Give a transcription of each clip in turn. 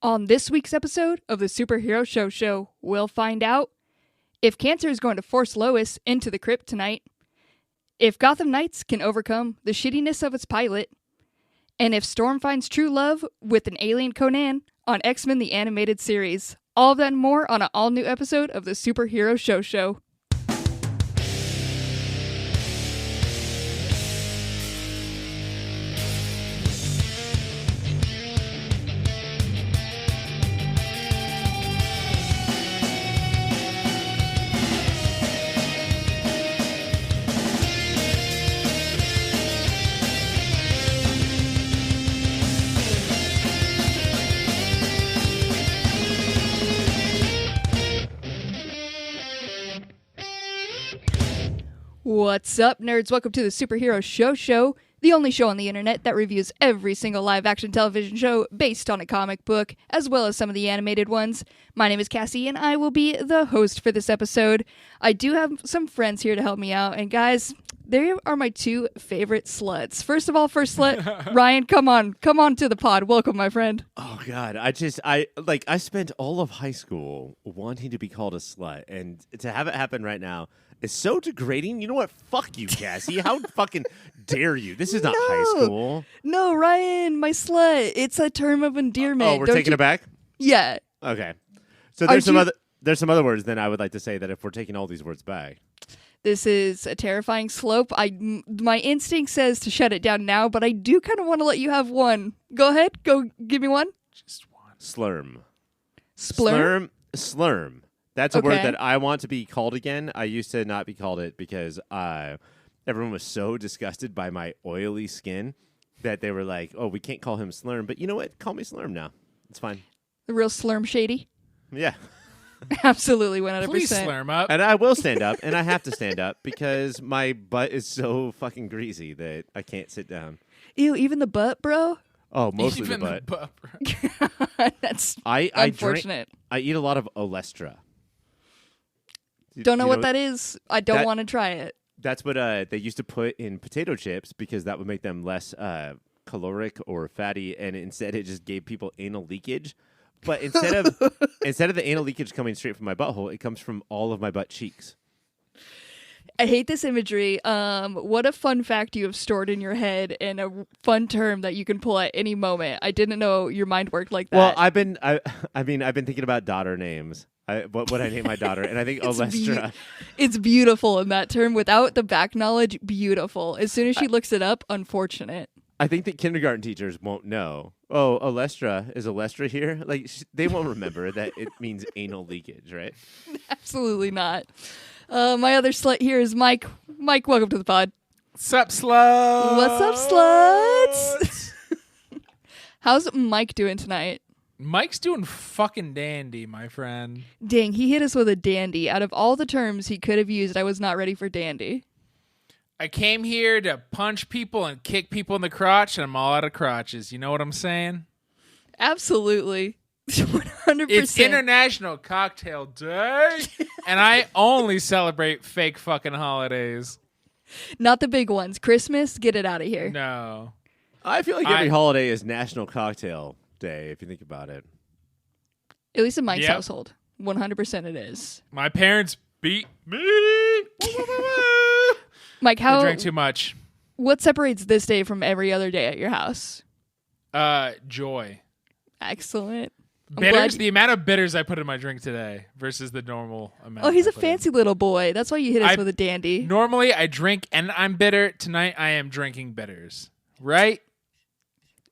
On this week's episode of the Superhero Show, we'll find out if Cancer is going to force Lois into the crypt tonight, if Gotham Knights can overcome the shittiness of its pilot, and if Storm finds true love with an alien Conan on X-Men the Animated Series. All of that and more on an all-new episode of the Superhero Show. What's up, nerds? Welcome to the Superhero Show, the only show on the internet that reviews every single live-action television show based on a comic book, as well as some of the animated ones. My name is Cassie, and I will be the host for this episode. I do have some friends here to help me out, and guys, they are my two favorite sluts. First of all, first slut, Ryan, come on to the pod. Welcome, my friend. Oh God, I spent all of high school wanting to be called a slut, and to have it happen right now is so degrading. You know what? Fuck you, Cassie. How fucking dare you? This is not high school. No, Ryan, my slut. It's a term of endearment. Oh, we're taking it back? Yeah. Okay. So there's some other words then I would like to say that if we're taking all these words back. This is a terrifying slope. My instinct says to shut it down now, but I do kind of want to let you have one. Go ahead. Go give me one. Just one. Slurm. Splurm? Slurm. That's a word that I want to be called again. I used to not be called it because everyone was so disgusted by my oily skin that they were like, oh, we can't call him Slurm. But you know what? Call me Slurm now. It's fine. The real Slurm Shady? Yeah. Absolutely, 100%. Please slurm up. And I will stand up, and I have to stand up because my butt is so fucking greasy that I can't sit down. Ew, even the butt, bro? Oh, mostly Even the butt. That's I unfortunate. I eat a lot of Olestra. Don't know what that is. I don't want to try it. That's what they used to put in potato chips because that would make them less caloric or fatty, and instead it just gave people anal leakage. But instead of the anal leakage coming straight from my butthole, it comes from all of my butt cheeks. I hate this imagery. What a fun fact you have stored in your head and a fun term that you can pull at any moment. I didn't know your mind worked like that. Well, I've been thinking about daughter names. What would I name my daughter? And I think Olestra. It's beautiful in that term. Without the back knowledge, beautiful. As soon as she looks it up, unfortunate. I think that kindergarten teachers won't know. Oh, Olestra, is Olestra here? Like, they won't remember that it means anal leakage, right? Absolutely not. My other slut here is Mike. Mike, welcome to the pod. Sup, sluts? What's up, sluts? How's Mike doing tonight? Mike's doing fucking dandy, my friend. Dang, he hit us with a dandy. Out of all the terms he could have used, I was not ready for dandy. I came here to punch people and kick people in the crotch, and I'm all out of crotches. You know what I'm saying? Absolutely. 100%. It's International Cocktail Day, and I only celebrate fake fucking holidays. Not the big ones. Christmas, get it out of here. No. I feel like every holiday is National Cocktail Day, if you think about it. At least in Mike's household. 100% it is. My parents beat me. Mike, I drank too much. What separates this day from every other day at your house? Joy. Excellent. Bitters, the amount of bitters I put in my drink today versus the normal amount. Oh, he's a fancy little boy. That's why you hit us with a dandy. Normally, I drink and I'm bitter. Tonight, I am drinking bitters. Right?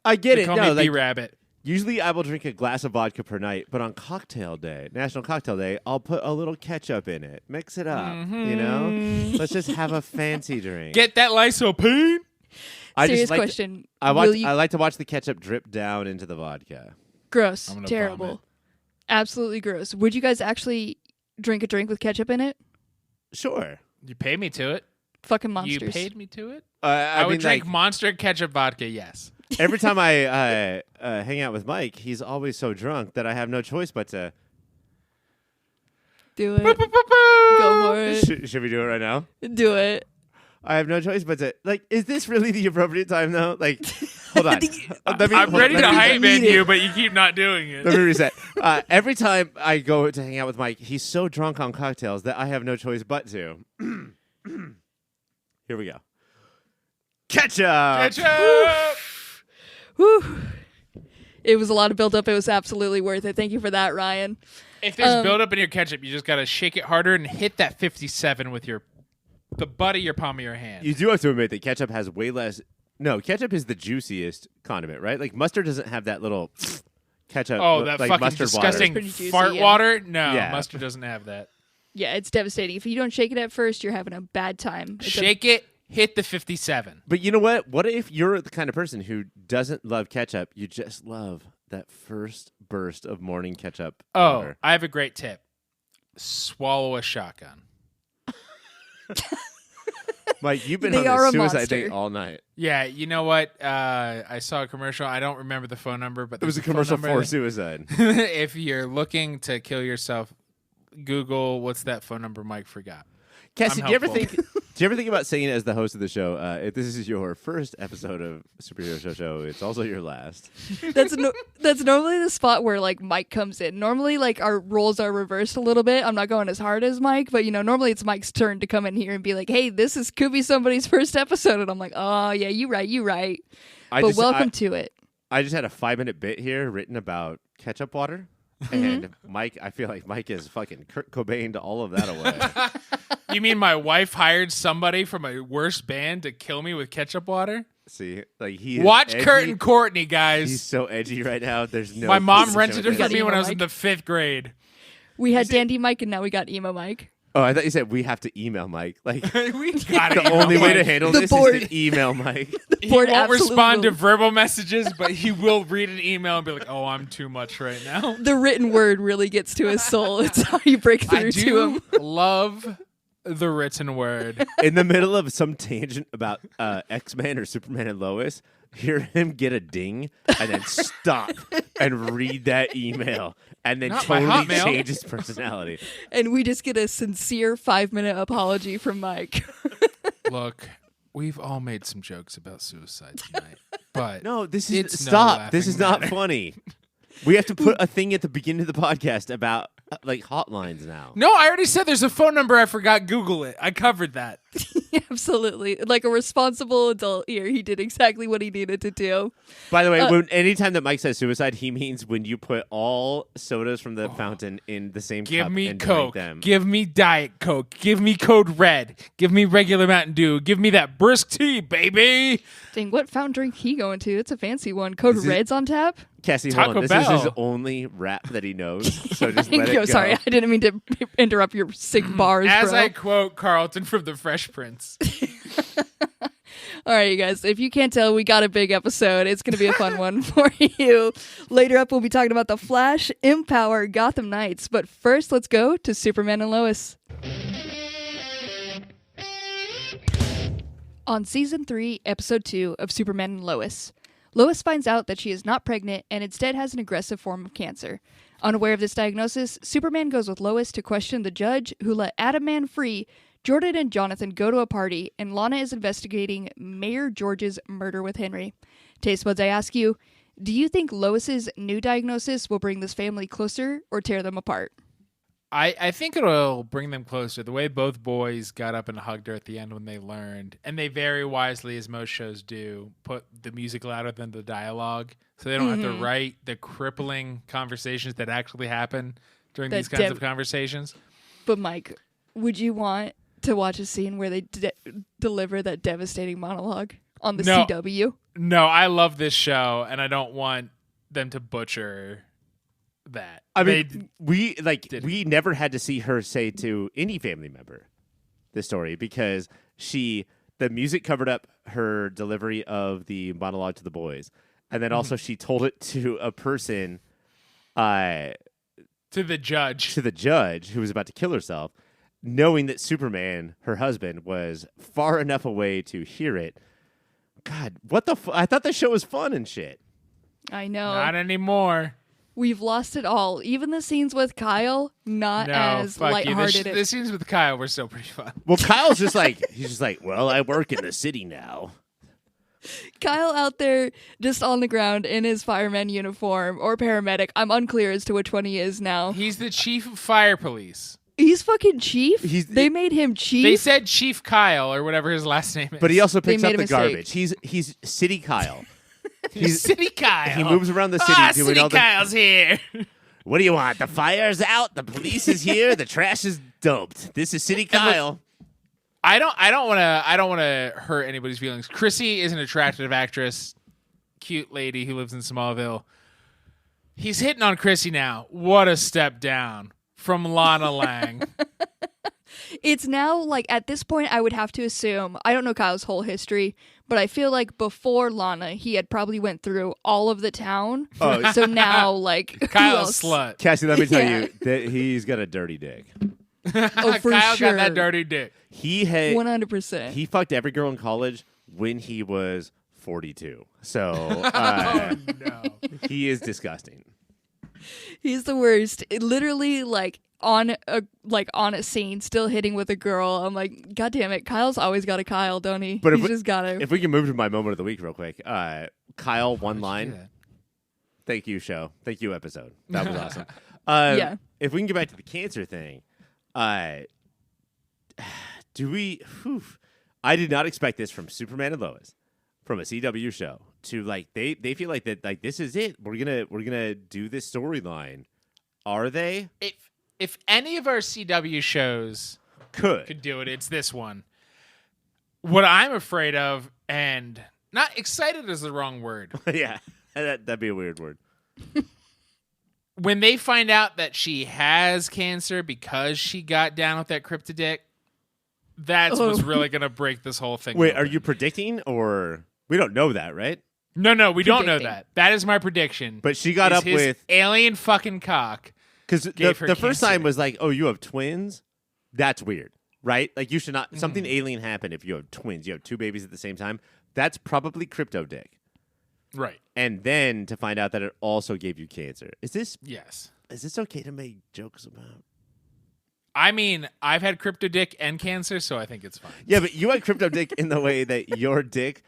I get it. Call me B-Rabbit. Usually, I will drink a glass of vodka per night, but on Cocktail Day, National Cocktail Day, I'll put a little ketchup in it. Mix it up, you know? Let's just have a fancy drink. Get that lysoprene? Serious question. I like to watch the ketchup drip down into the vodka. Gross. Terrible. Absolutely gross. Would you guys actually drink a drink with ketchup in it? Sure. You paid me to it. Fucking monsters. You paid me to it? I would drink Monster ketchup vodka, yes. Every time I hang out with Mike, he's always so drunk that I have no choice but to... Do it. Go for it. Should we do it right now? Do it. I have no choice but to... Like, is this really the appropriate time, though? Like, Hold on. I'm ready to hype man you, but you keep not doing it. Let me reset. Every time I go to hang out with Mike, he's so drunk on cocktails that I have no choice but to. Here we go. Ketchup. Whew. It was a lot of build-up. It was absolutely worth it. Thank you for that, Ryan. If there's buildup in your ketchup, you just got to shake it harder and hit that 57 with the butt of your palm of your hand. You do have to admit that ketchup has way less. No, ketchup is the juiciest condiment, right? Like mustard doesn't have that little ketchup. Oh, that like fucking mustard disgusting Pretty juicy, fart yeah. water? No, Yeah. mustard doesn't have that. Yeah, it's devastating. If you don't shake it at first, you're having a bad time. Shake it, hit the 57. But you know what? What if you're the kind of person who doesn't love ketchup? You just love that first burst of morning ketchup. Oh, water. I have a great tip. Swallow a shotgun. Mike, you've been They on are this a suicide monster. date all night. Yeah, you know what? I saw a commercial. I don't remember the phone number, but It was a there's phone commercial number for suicide. if you're looking to kill yourself, Google what's that phone number Mike forgot. Cassie, I'm do you ever helpful. think? Do you ever think about saying as the host of the show, if this is your first episode of Superhero Show, it's also your last? That's normally the spot where like Mike comes in. Normally, like our roles are reversed a little bit. I'm not going as hard as Mike, but normally it's Mike's turn to come in here and be like, "Hey, could be somebody's first episode," and I'm like, "Oh yeah, you right." But welcome to it. I just had a 5-minute bit here written about ketchup water. And Mike, I feel like Mike is fucking Kurt Cobain to all of that away. You mean my wife hired somebody from a worse band to kill me with ketchup water? See, like he is Watch edgy. Kurt and Courtney, guys. He's so edgy right now. There's no. My mom question rented it with for got me when emo I was in Mike. the 5th grade. We had Dandy Mike, and now we got Emo Mike. Oh, I thought you said we have to email Mike. Like We got the only way to handle The this board. is to email Mike. He board won't absolutely respond to will. verbal messages, but he will read an email and be like, "Oh, I'm too much right now." The written word really gets to his soul. It's how you break I through to do him. love the written word. In the middle of some tangent about X-Men or Superman and Lois, hear him get a ding and then stop and read that email and then Not my totally Hotmail. change his personality. And we just get a sincere 5-minute apology from Mike. Look, we've all made some jokes about suicide tonight, but No, this is It's no stop. This laughing is not matter. funny. We have to put a thing at the beginning of the podcast about like hotlines now. no, I already said there's a phone number I forgot. Google it. I covered that. Absolutely. Like a responsible adult here, he did exactly what he needed to do. By the way, anytime that Mike says suicide, he means when you put all sodas from the fountain in the same Give cup me and Coke. drink them. Give me Diet Coke. Give me Code Red. Give me regular Mountain Dew. Give me that brisk tea, baby. Dang, what fountain drink he going to? It's a fancy one. Code Is it- Red's on tap? Cassie, Taco hold on. This is his Bell. only rap that he knows. So just let it Yo, go. sorry, I didn't mean to interrupt your sick bars, As bro. I quote Carlton from The Fresh Prince. All right, you guys, if you can't tell, we got a big episode. It's going to be a fun one for you. Later up, we'll be talking about The Flash, Empower, Gotham Knights. But first, let's go to Superman and Lois. On Season 3, Episode 2 of Superman and Lois, Lois finds out that she is not pregnant and instead has an aggressive form of cancer. Unaware of this diagnosis, Superman goes with Lois to question the judge who let Adam Man free. Jordan and Jonathan go to a party, and Lana is investigating Mayor George's murder with Henry. Taste buds, I ask you, do you think Lois's new diagnosis will bring this family closer or tear them apart? I think it'll bring them closer. The way both boys got up and hugged her at the end when they learned, and they very wisely, as most shows do, put the music louder than the dialogue, so they don't have to write the crippling conversations that actually happen during That these kinds of conversations. But Mike, would you want to watch a scene where they deliver that devastating monologue on the No. CW? No, I love this show, and I don't want them to butcher that. I mean, we never had to see her say to any family member this story because the music covered up her delivery of the monologue to the boys, and then also she told it to a person, to the judge. who was about to kill herself, knowing that Superman, her husband, was far enough away to hear it. God, what the? I thought the show was fun and shit. I know. Not anymore. We've lost it all. Even the scenes with Kyle, not No, as fuck you. lighthearted. The scenes with Kyle were still pretty fun. Well, Kyle's just like, he's just like, well, I work in the city now. Kyle out there just on the ground in his fireman uniform or paramedic. I'm unclear as to which one he is now. He's the chief of fire police. He's fucking chief? They made him chief? They said Chief Kyle or whatever his last name is. But he also picks They up made the a mistake. garbage. He's City Kyle. He's City Kyle. He moves around the city doing City all the... Kyle's here. What do you want? The fire's out. The police is here. The trash is dumped. This is City Kyle. I don't want to hurt anybody's feelings. Chrissy is an attractive actress, cute lady who lives in Smallville. He's hitting on Chrissy now. What a step down from Lana Lang. It's now, like, at this point, I would have to assume, I don't know Kyle's whole history, but I feel like before Lana, he had probably went through all of the town. Oh. So now, like, who Kyle's else? slut. Cassie, let me tell Yeah. you that he's got a dirty dick. Oh, for Kyle sure. got that dirty dick. He had 100%. he fucked every girl in college when he was 42. So Oh no. he is disgusting. He's the worst. Literally, like on a scene, still hitting with a girl. I'm like, God damn it, Kyle's always got a Kyle, don't he? But He's just got him. If we can move to my moment of the week real quick, Kyle, one Why'd you do line. that? Thank you, show. Thank you, episode. That was awesome. Yeah. If we can get back to the cancer thing, do we? I did not expect this from Superman and Lois, from a CW show. To like they feel like that like this is it. We're gonna do this storyline. Are they? If any of our CW shows could do it, it's this one. What I'm afraid of, and not excited is the wrong word. Yeah, that'd be a weird word. When they find out that she has cancer because she got down with that cryptodick, that's what's really going to break this whole thing. Wait, open. are you predicting or we don't know that, right? No, we don't know Predicting. that. That is my prediction. But she got is up his with alien fucking cock. because gave her the first cancer. time was like, oh, you have twins. That's weird, right? Like you should not. Something alien happened if you have twins. You have two babies at the same time. That's probably crypto dick. Right. And then to find out that it also gave you cancer. Is this okay to make jokes about? I mean, I've had crypto dick and cancer, so I think it's fine. Yeah, but you had crypto dick in the way that your dick,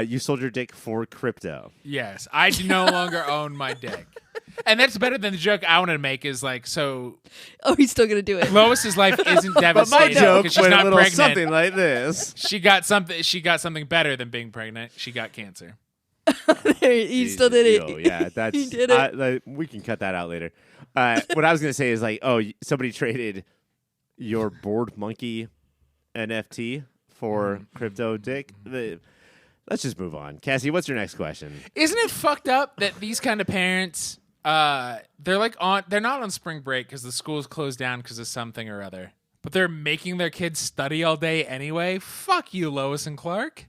you sold your dick for crypto. Yes, I do no longer own my dick. And that's better than the joke I want to make is like, so Oh, he's still gonna do it. Lois's life isn't But my devastated joke because she's went a not little pregnant. something like this. She got something better than being pregnant. She got cancer. He still did it. Oh, yeah, that's. He did it. Like, we can cut that out later. What I was gonna say is like, oh, somebody traded your bored monkey NFT for crypto dick. Let's just move on. Cassie, what's your next question? Isn't it fucked up that these kind of parents, they're not on spring break because the school's closed down because of something or other, but they're making their kids study all day anyway? Fuck you, Lois and Clark.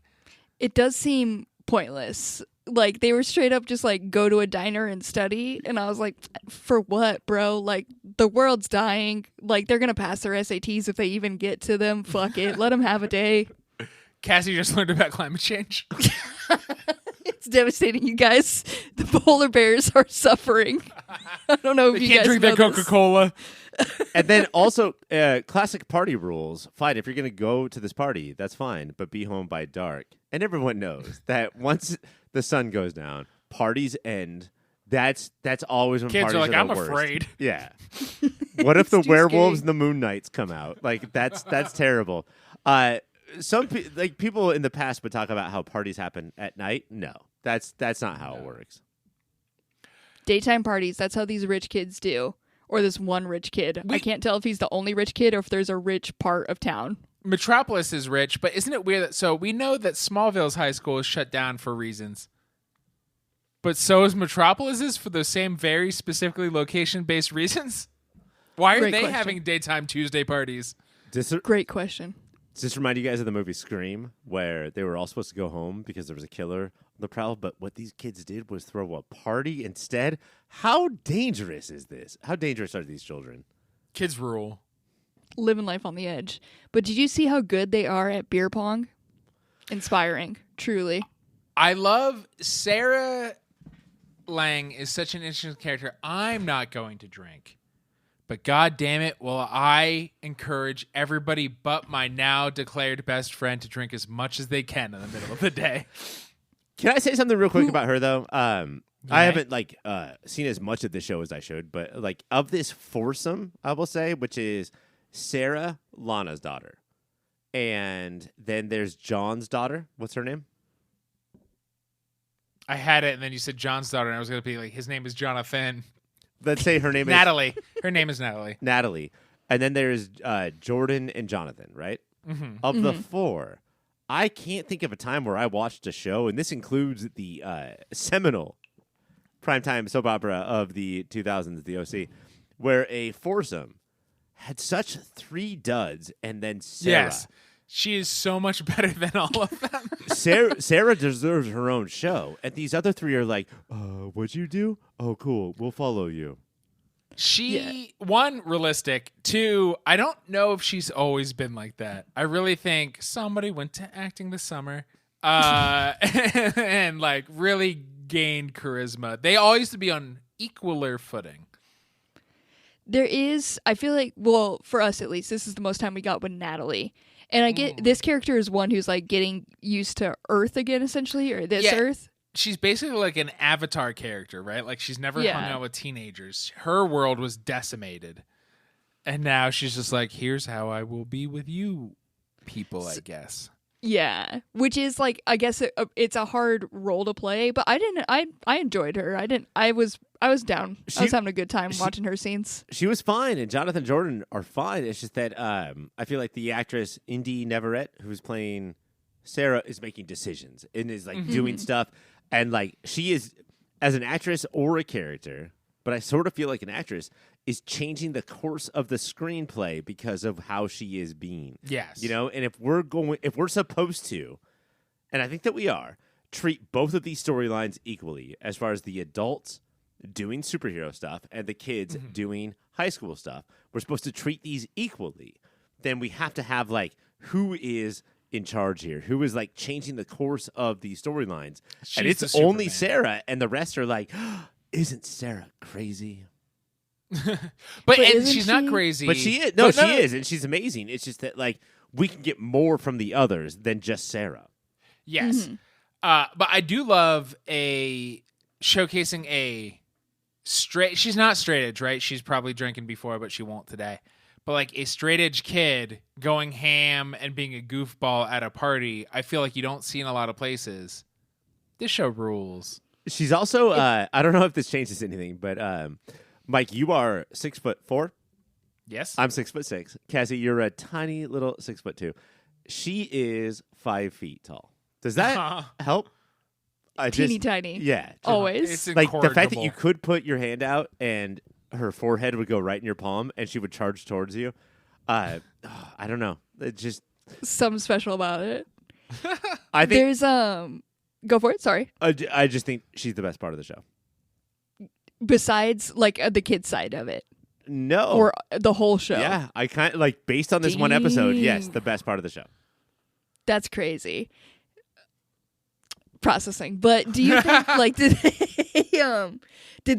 It does seem pointless. Like, they were straight up just like, go to a diner and study. And I was like, for what, bro? Like, the world's dying. Like, they're going to pass their SATs if they even get to them. Fuck it. Let them have a day. Cassie just learned about climate change. It's devastating, you guys. The polar bears are suffering. I don't know if They you can't guys drink know their Coca-Cola. And then also, classic party rules. Fine, if you're going to go to this party, that's fine, but be home by dark. And everyone knows that once the sun goes down, parties end. That's always when Kids parties are like, the I'm worst. afraid. Yeah. What if the too werewolves scary. and the moon knights come out? Like that's terrible. People in the past would talk about how parties happen at night. No, that's not how it works. Daytime parties, that's how these rich kids do. Or this one rich kid. I can't tell if he's the only rich kid or if there's a rich part of town. Metropolis is rich, but isn't it weird that so we know that Smallville's high school is shut down for reasons. But so is Metropolis's for those same very specifically location-based reasons? Why are Great they question. having daytime Tuesday parties? Great question. Does this remind you guys of the movie Scream, where they were all supposed to go home because there was a killer on the prowl, but what these kids did was throw a party instead? How dangerous is this? How dangerous are these children? Kids rule. Living life on the edge. But did you see how good they are at beer pong? Inspiring, truly. I love Sarah Lang is such an interesting character. I'm not going to drink. But God damn it, will I encourage everybody but my now declared best friend to drink as much as they can in the middle of the day. Can I say something real quick about her though? I haven't seen as much of the show as I should, but like of this foursome, I will say, which is Sarah, Lana's daughter, and then there's John's daughter. What's her name? I had it, and then you said John's daughter, and I was going to be like, his name is Jonathan. Let's say her name is Natalie. Her name is Natalie. Natalie. And then there's Jordan and Jonathan, right? Mm-hmm. Of the four, I can't think of a time where I watched a show, and this includes the seminal primetime soap opera of the 2000s, The OC, where a foursome had such three duds, and then Sarah. Yes. She is so much better than all of them. Sarah deserves her own show, and these other three are like, what'd you do? Oh, cool. We'll follow you. One, realistic. Two, I don't know if she's always been like that. I really think somebody went to acting this summer and like really gained charisma. They all used to be on equaler footing. There is, I feel like, well, for us at least, this is the most time we got with Natalie. And I get this character is one who's like getting used to Earth again, essentially, or this Earth. She's basically like an Avatar character, right? Like she's never hung out with teenagers. Her world was decimated. And now she's just like, here's how I will be with you people, I guess. Yeah, which is like, I guess it's a hard role to play, but I enjoyed her. I was down. I was having a good time watching her scenes. She was fine, and Jonathan and Jordan are fine. It's just that I feel like the actress Indy Neverett, who's playing Sarah, is making decisions and is like doing stuff, and like she is, as an actress or a character, but I sort of feel like an actress is changing the course of the screenplay because of how she is being. Yes. You know, and if we're supposed to, and I think that we are, treat both of these storylines equally as far as the adults doing superhero stuff and the kids doing high school stuff. We're supposed to treat these equally. Then we have to have like, who is in charge here? Who is like changing the course of these storylines? And it's only Sarah, and the rest are like, isn't Sarah crazy? but and she's not crazy. But she is. No, she is, and she's amazing. It's just that like we can get more from the others than just Sarah. Yes. But I do love showcasing a straight. She's not straight edge, right? She's probably drinking before, but she won't today. But like a straight edge kid going ham and being a goofball at a party, I feel like you don't see in a lot of places. This show rules. She's also. I don't know if this changes anything, but Mike, you are 6'4". Yes, I'm 6'6". Cassie, you're a tiny little 6'2". She is 5 feet tall. Does that help? Teeny tiny. Yeah. Always. It's like the fact that you could put your hand out and her forehead would go right in your palm and she would charge towards you. I don't know. It just something special about it. I think there's go for it. Sorry. I just think she's the best part of the show. Besides, like the kid side of it. No. Or the whole show. Yeah, I kind of like based on this one episode. Yes, the best part of the show. That's crazy. Processing, but do you think like did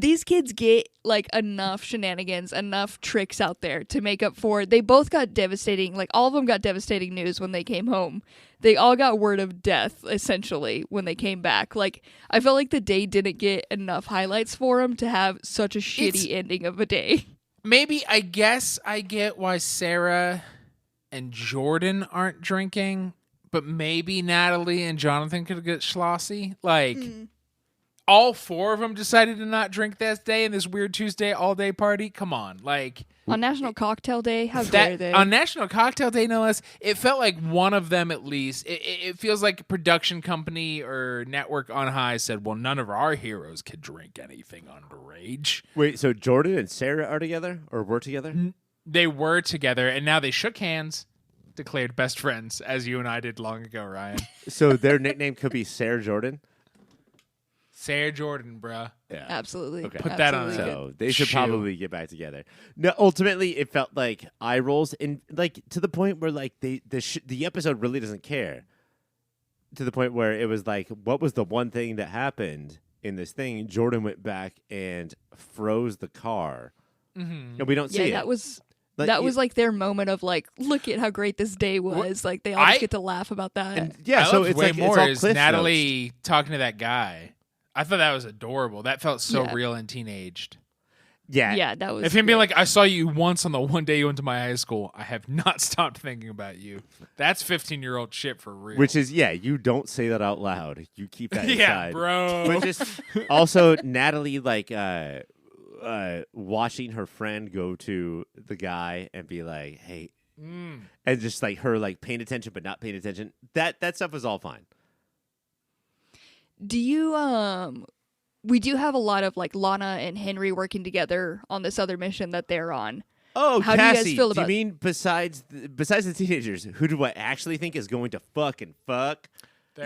these kids get like enough shenanigans, enough tricks out there to make up for it? They both got devastating, like all of them got devastating news when they came home. They all got word of death essentially when they came back. Like I felt like the day didn't get enough highlights for them to have such a shitty ending of a day. Maybe I guess I get why Sarah and Jordan aren't drinking. But maybe Natalie and Jonathan could get schlossy. Like, all four of them decided to not drink that day in this weird Tuesday all-day party. Come on. Like on National Cocktail Day? How dare they? On National Cocktail Day, no less, it felt like one of them at least. It feels like a production company or network on high said, well, none of our heroes could drink anything underage. Wait, so Jordan and Sarah are together? Or were together? They were together, and now they shook hands. Declared best friends, as you and I did long ago, Ryan. So their nickname could be Sarah Jordan? Sarah Jordan, bruh. Yeah. Absolutely. Okay. Put that on. So they should probably get back together. No, ultimately, it felt like eye rolls, and like to the point where like the episode really doesn't care. To the point where it was like, what was the one thing that happened in this thing? Jordan went back and froze the car, and we don't see it. That was That was like their moment of like, look at how great this day was. Like they all just get to laugh about that. And, yeah, I so loved it's way like more it's all is Cliff Natalie Notes. talking to that guy. I thought that was adorable. That felt so Yeah. real and teenaged. Yeah, Yeah, that was. If him being great. like, I saw you once on the one day you went to my high school, I have not stopped thinking about you. That's 15-year-old shit for real. which is you don't say that out loud. You keep that yeah, inside. bro. But just also Natalie like watching her friend go to the guy and be like, hey, and just like her like paying attention but not paying attention. That stuff is all fine. Do you we do have a lot of like Lana and Henry working together on this other mission that they're on. Oh, How do you guys Cassie, feel do you about- mean besides the teenagers, who do I actually think is going to fucking fuck?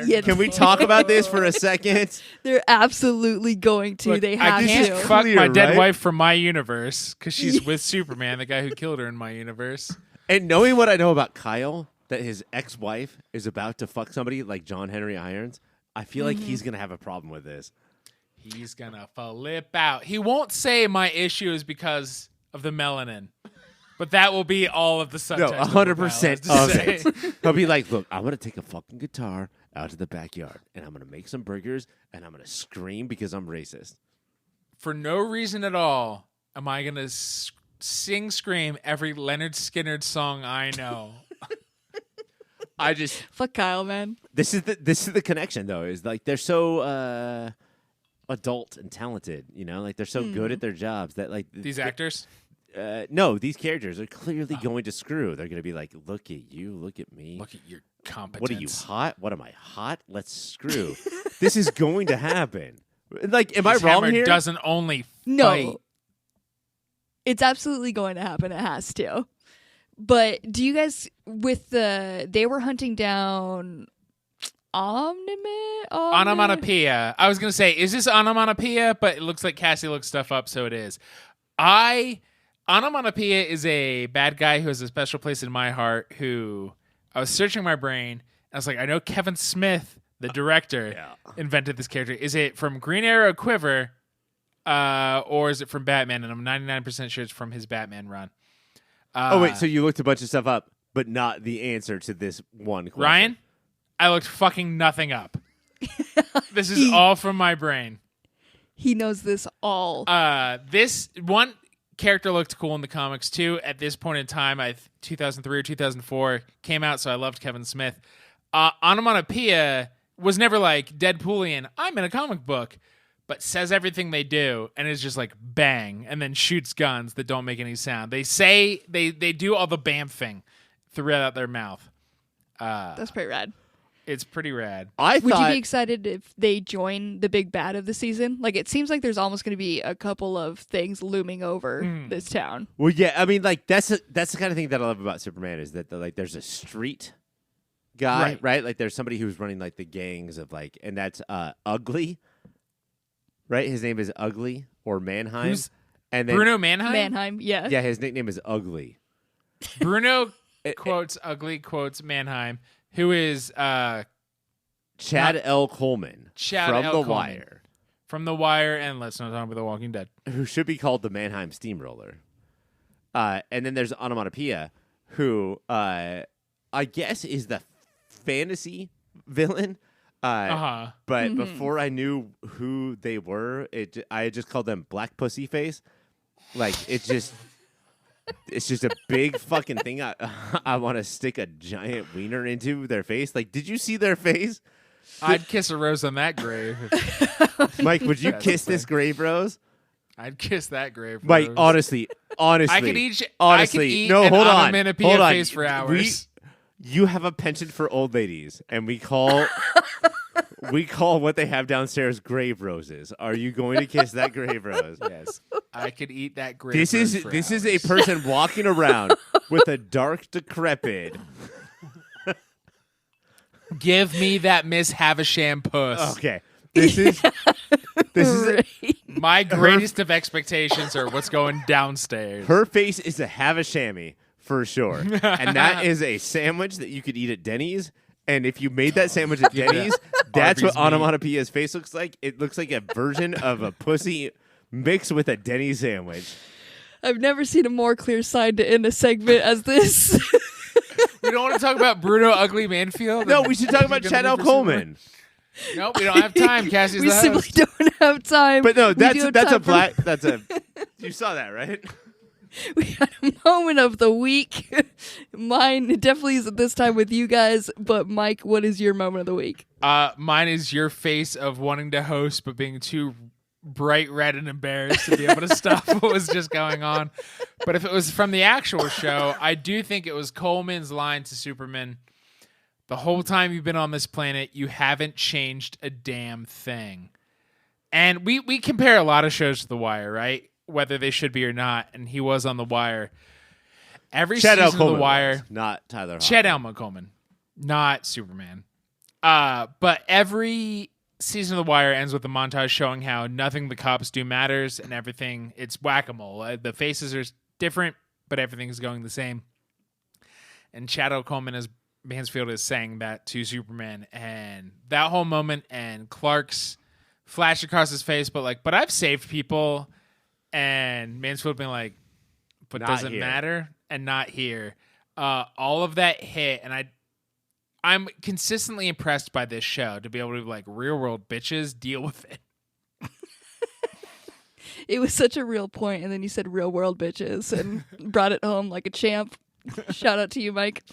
Yeah, Can we talk about this for a second? They're absolutely going to. Look, They I have can't to. fuck Clear, my dead right? wife from my universe because she's with Superman, the guy who killed her in my universe. And knowing what I know about Kyle, that his ex-wife is about to fuck somebody like John Henry Irons, I feel like he's going to have a problem with this. He's gonna flip out. He won't say my issue is because of the melanin, but that will be all of the No, subtext. 100% of it. He'll be like, look, I'm going to take a fucking guitar out to the backyard, and I'm going to make some burgers, and I'm going to scream because I'm racist. For no reason at all, am I gonna scream every Leonard Skinner song I know? I just Fuck Kyle, man. this is the connection though. Is like they're so adult and talented, you know, like they're so good at their jobs that like These actors. no, these characters are clearly going to screw. They're going to be like, look at you, look at me. Look at your competence. What are you, hot? What am I, hot? Let's screw. This is going to happen. Like, am His I wrong hammer here? doesn't only No. fight. It's absolutely going to happen. It has to. But do you guys they were hunting down Onomatopoeia. I was gonna say, is this onomatopoeia? But it looks like Cassie looked stuff up, so it is. Onomatopoeia is a bad guy who has a special place in my heart. Who I was searching my brain. I was like, I know Kevin Smith, the director, invented this character. Is it from Green Arrow Quiver, or is it from Batman? And I'm 99% sure it's from his Batman run. Oh, wait, so you looked a bunch of stuff up, but not the answer to this one question. Ryan, I looked fucking nothing up. This is all from my brain. He knows this all. This one character looked cool in the comics too. At this point in time, 2003 or 2004 came out, so I loved Kevin Smith. Onomatopoeia was never like Deadpoolian. I'm in a comic book, but says everything they do and is just like bang, and then shoots guns that don't make any sound. They say they do all the bamfing throughout their mouth. That's pretty rad. It's pretty rad. Would you be excited if they join the big bad of the season? Like, it seems like there's almost going to be a couple of things looming over this town. Well, yeah, I mean, like that's the kind of thing that I love about Superman is that like there's a street guy, right? Like there's somebody who's running like the gangs of like, and that's Ugly, right? His name is Ugly or Mannheim. Who's and then Bruno Mannheim? Mannheim, yeah. Yeah, his nickname is Ugly. Bruno quotes Ugly quotes Mannheim, who is Chad L. Coleman from The Coleman. Wire. From The Wire, and let's not talk about The Walking Dead. Who should be called the Mannheim Steamroller. And then there's Onomatopoeia, who I guess is the fantasy villain. But before I knew who they were, I just called them Black Pussy Face. Like, it's just a big fucking thing I want to stick a giant wiener into their face. Like, did you see their face? I'd kiss a rose on that grave. Mike, would you kiss this grave rose? I'd kiss that grave. Mike, rose. honestly. I could eat. Honestly, I could eat no, an hold on. onomatopoeia Hold on. face for hours. You have a penchant for old ladies, and we call what they have downstairs grave roses. Are you going to kiss that grave rose? Yes, I could eat that grave. This rose is for this hours. is a person walking around with a dark, decrepit. Give me that Miss Havisham puss. Okay, this is Right. My greatest of expectations are what's going downstairs. her face is a Havishami for sure, and that is a sandwich that you could eat at Denny's. And if you made that sandwich at Denny's, that's what Arby's meat. Onomatopoeia's face looks like. It looks like a version of a pussy mixed with a Denny's sandwich. I've never seen a more clear sign to end a segment as this. We don't want to talk about Bruno Ugly Manfield. No, we should talk about Chad Coleman. Nope, we don't have time. Cassie's We the simply host. don't have time. But no, We do have time for- that's a. You saw that, right? We had a moment of the week. Mine definitely isn't this time with you guys, but Mike, what is your moment of the week? Mine is your face of wanting to host but being too bright red and embarrassed to be able to stop what was just going on. But if it was from the actual show, I do think it was Coleman's line to Superman. The whole time you've been on this planet, you haven't changed a damn thing. And we compare a lot of shows to The Wire, right? Whether they should be or not. And he was on The Wire. Every Chad season Coleman of The Wire. was, not Tyler. Chad Hoffman. Coleman, not Superman. But every season of The Wire ends with a montage showing how nothing the cops do matters and everything, it's whack-a-mole. The faces are different, but everything's going the same. And Chad Coleman as Mansfield is saying that to Superman, and that whole moment and Clark's flash across his face, but I've saved people, and Mansfield being like, but Not doesn't here. matter, and not here. All of that hit, and I'm consistently impressed by this show to be able to like real world bitches deal with it. It was such a real point, and then you said real world bitches and brought it home like a champ. Shout out to you, Mike.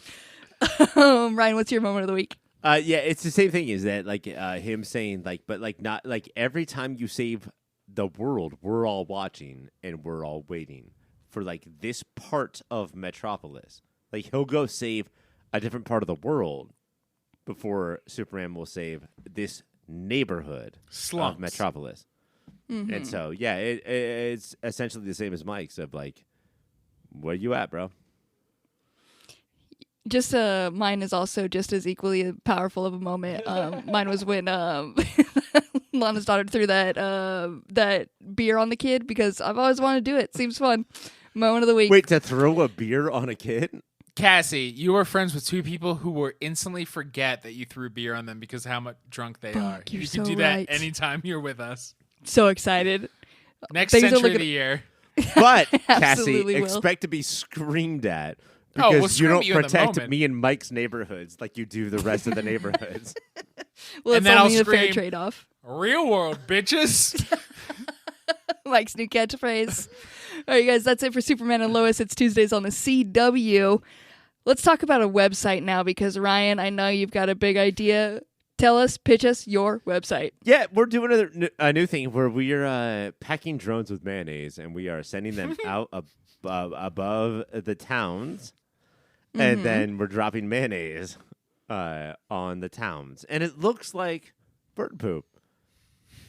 Ryan, what's your moment of the week? Yeah, it's the same thing. Is that like him saying like, but like not like every time you save the world, we're all watching and we're all waiting for like this part of Metropolis. Like he'll go save a different part of the world before Superman will save this neighborhood Slums. of Metropolis. Mm-hmm. And so yeah, it's essentially the same as Mike's of like, where you at, bro? Just mine is also just as equally powerful of a moment. Mine was when Lana's daughter threw that beer on the kid because I've always wanted to do it. Seems fun. Moment of the week. Wait, to throw a beer on a kid? Cassie, you are friends with two people who will instantly forget that you threw beer on them because of how much drunk they are. You're You so can do that right. anytime you're with us. So excited. Next Things are century of looking- the year. But Cassie, Absolutely will. expect to be screamed at Oh, because we'll you scream don't at you in the protect moment. me and Mike's neighborhoods like you do the rest of the neighborhoods. Well, And it's then I'll only a fair scream- trade-off. Real world, bitches. Mike's new catchphrase. All right, guys, that's it for Superman and Lois. It's Tuesdays on the CW. Let's talk about a website now because, Ryan, I know you've got a big idea. Pitch us your website. Yeah, we're doing a new thing where we are packing drones with mayonnaise and we are sending them out above the towns, and then we're dropping mayonnaise on the towns. And it looks like bird poop,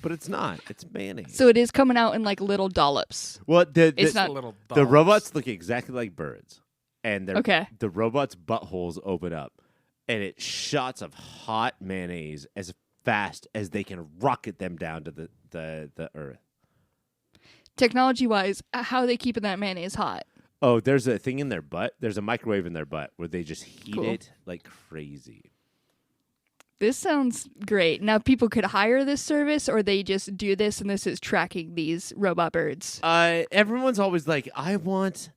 but it's not. It's mayonnaise. So it is coming out in like little dollops. Well, It's not- Little the dolls. robots look exactly like birds, and Okay. the robots' buttholes open up, and it shots of hot mayonnaise as fast as they can rocket them down to the earth. Technology-wise, how are they keeping that mayonnaise hot? Oh, there's a thing in their butt. There's a microwave in their butt where they just heat Cool. it like crazy. This sounds great. Now, people could hire this service, or they just do this, and this is tracking these robot birds. Everyone's always like, I want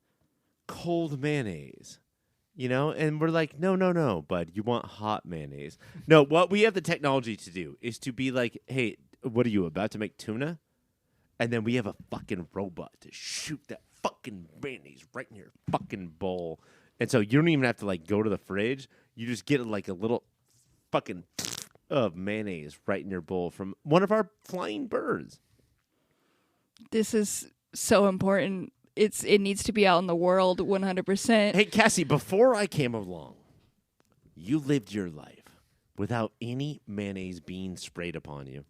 cold mayonnaise, you know? And we're like, no, bud, you want hot mayonnaise. No, what we have the technology to do is to be like, hey, what are you, about to make tuna? And then we have a fucking robot to shoot that fucking mayonnaise right in your fucking bowl. And so you don't even have to like go to the fridge. You just get like a little fucking of mayonnaise right in your bowl from one of our flying birds. This is so important. It needs to be out in the world 100%. Hey, Cassie, before I came along, you lived your life without any mayonnaise being sprayed upon you.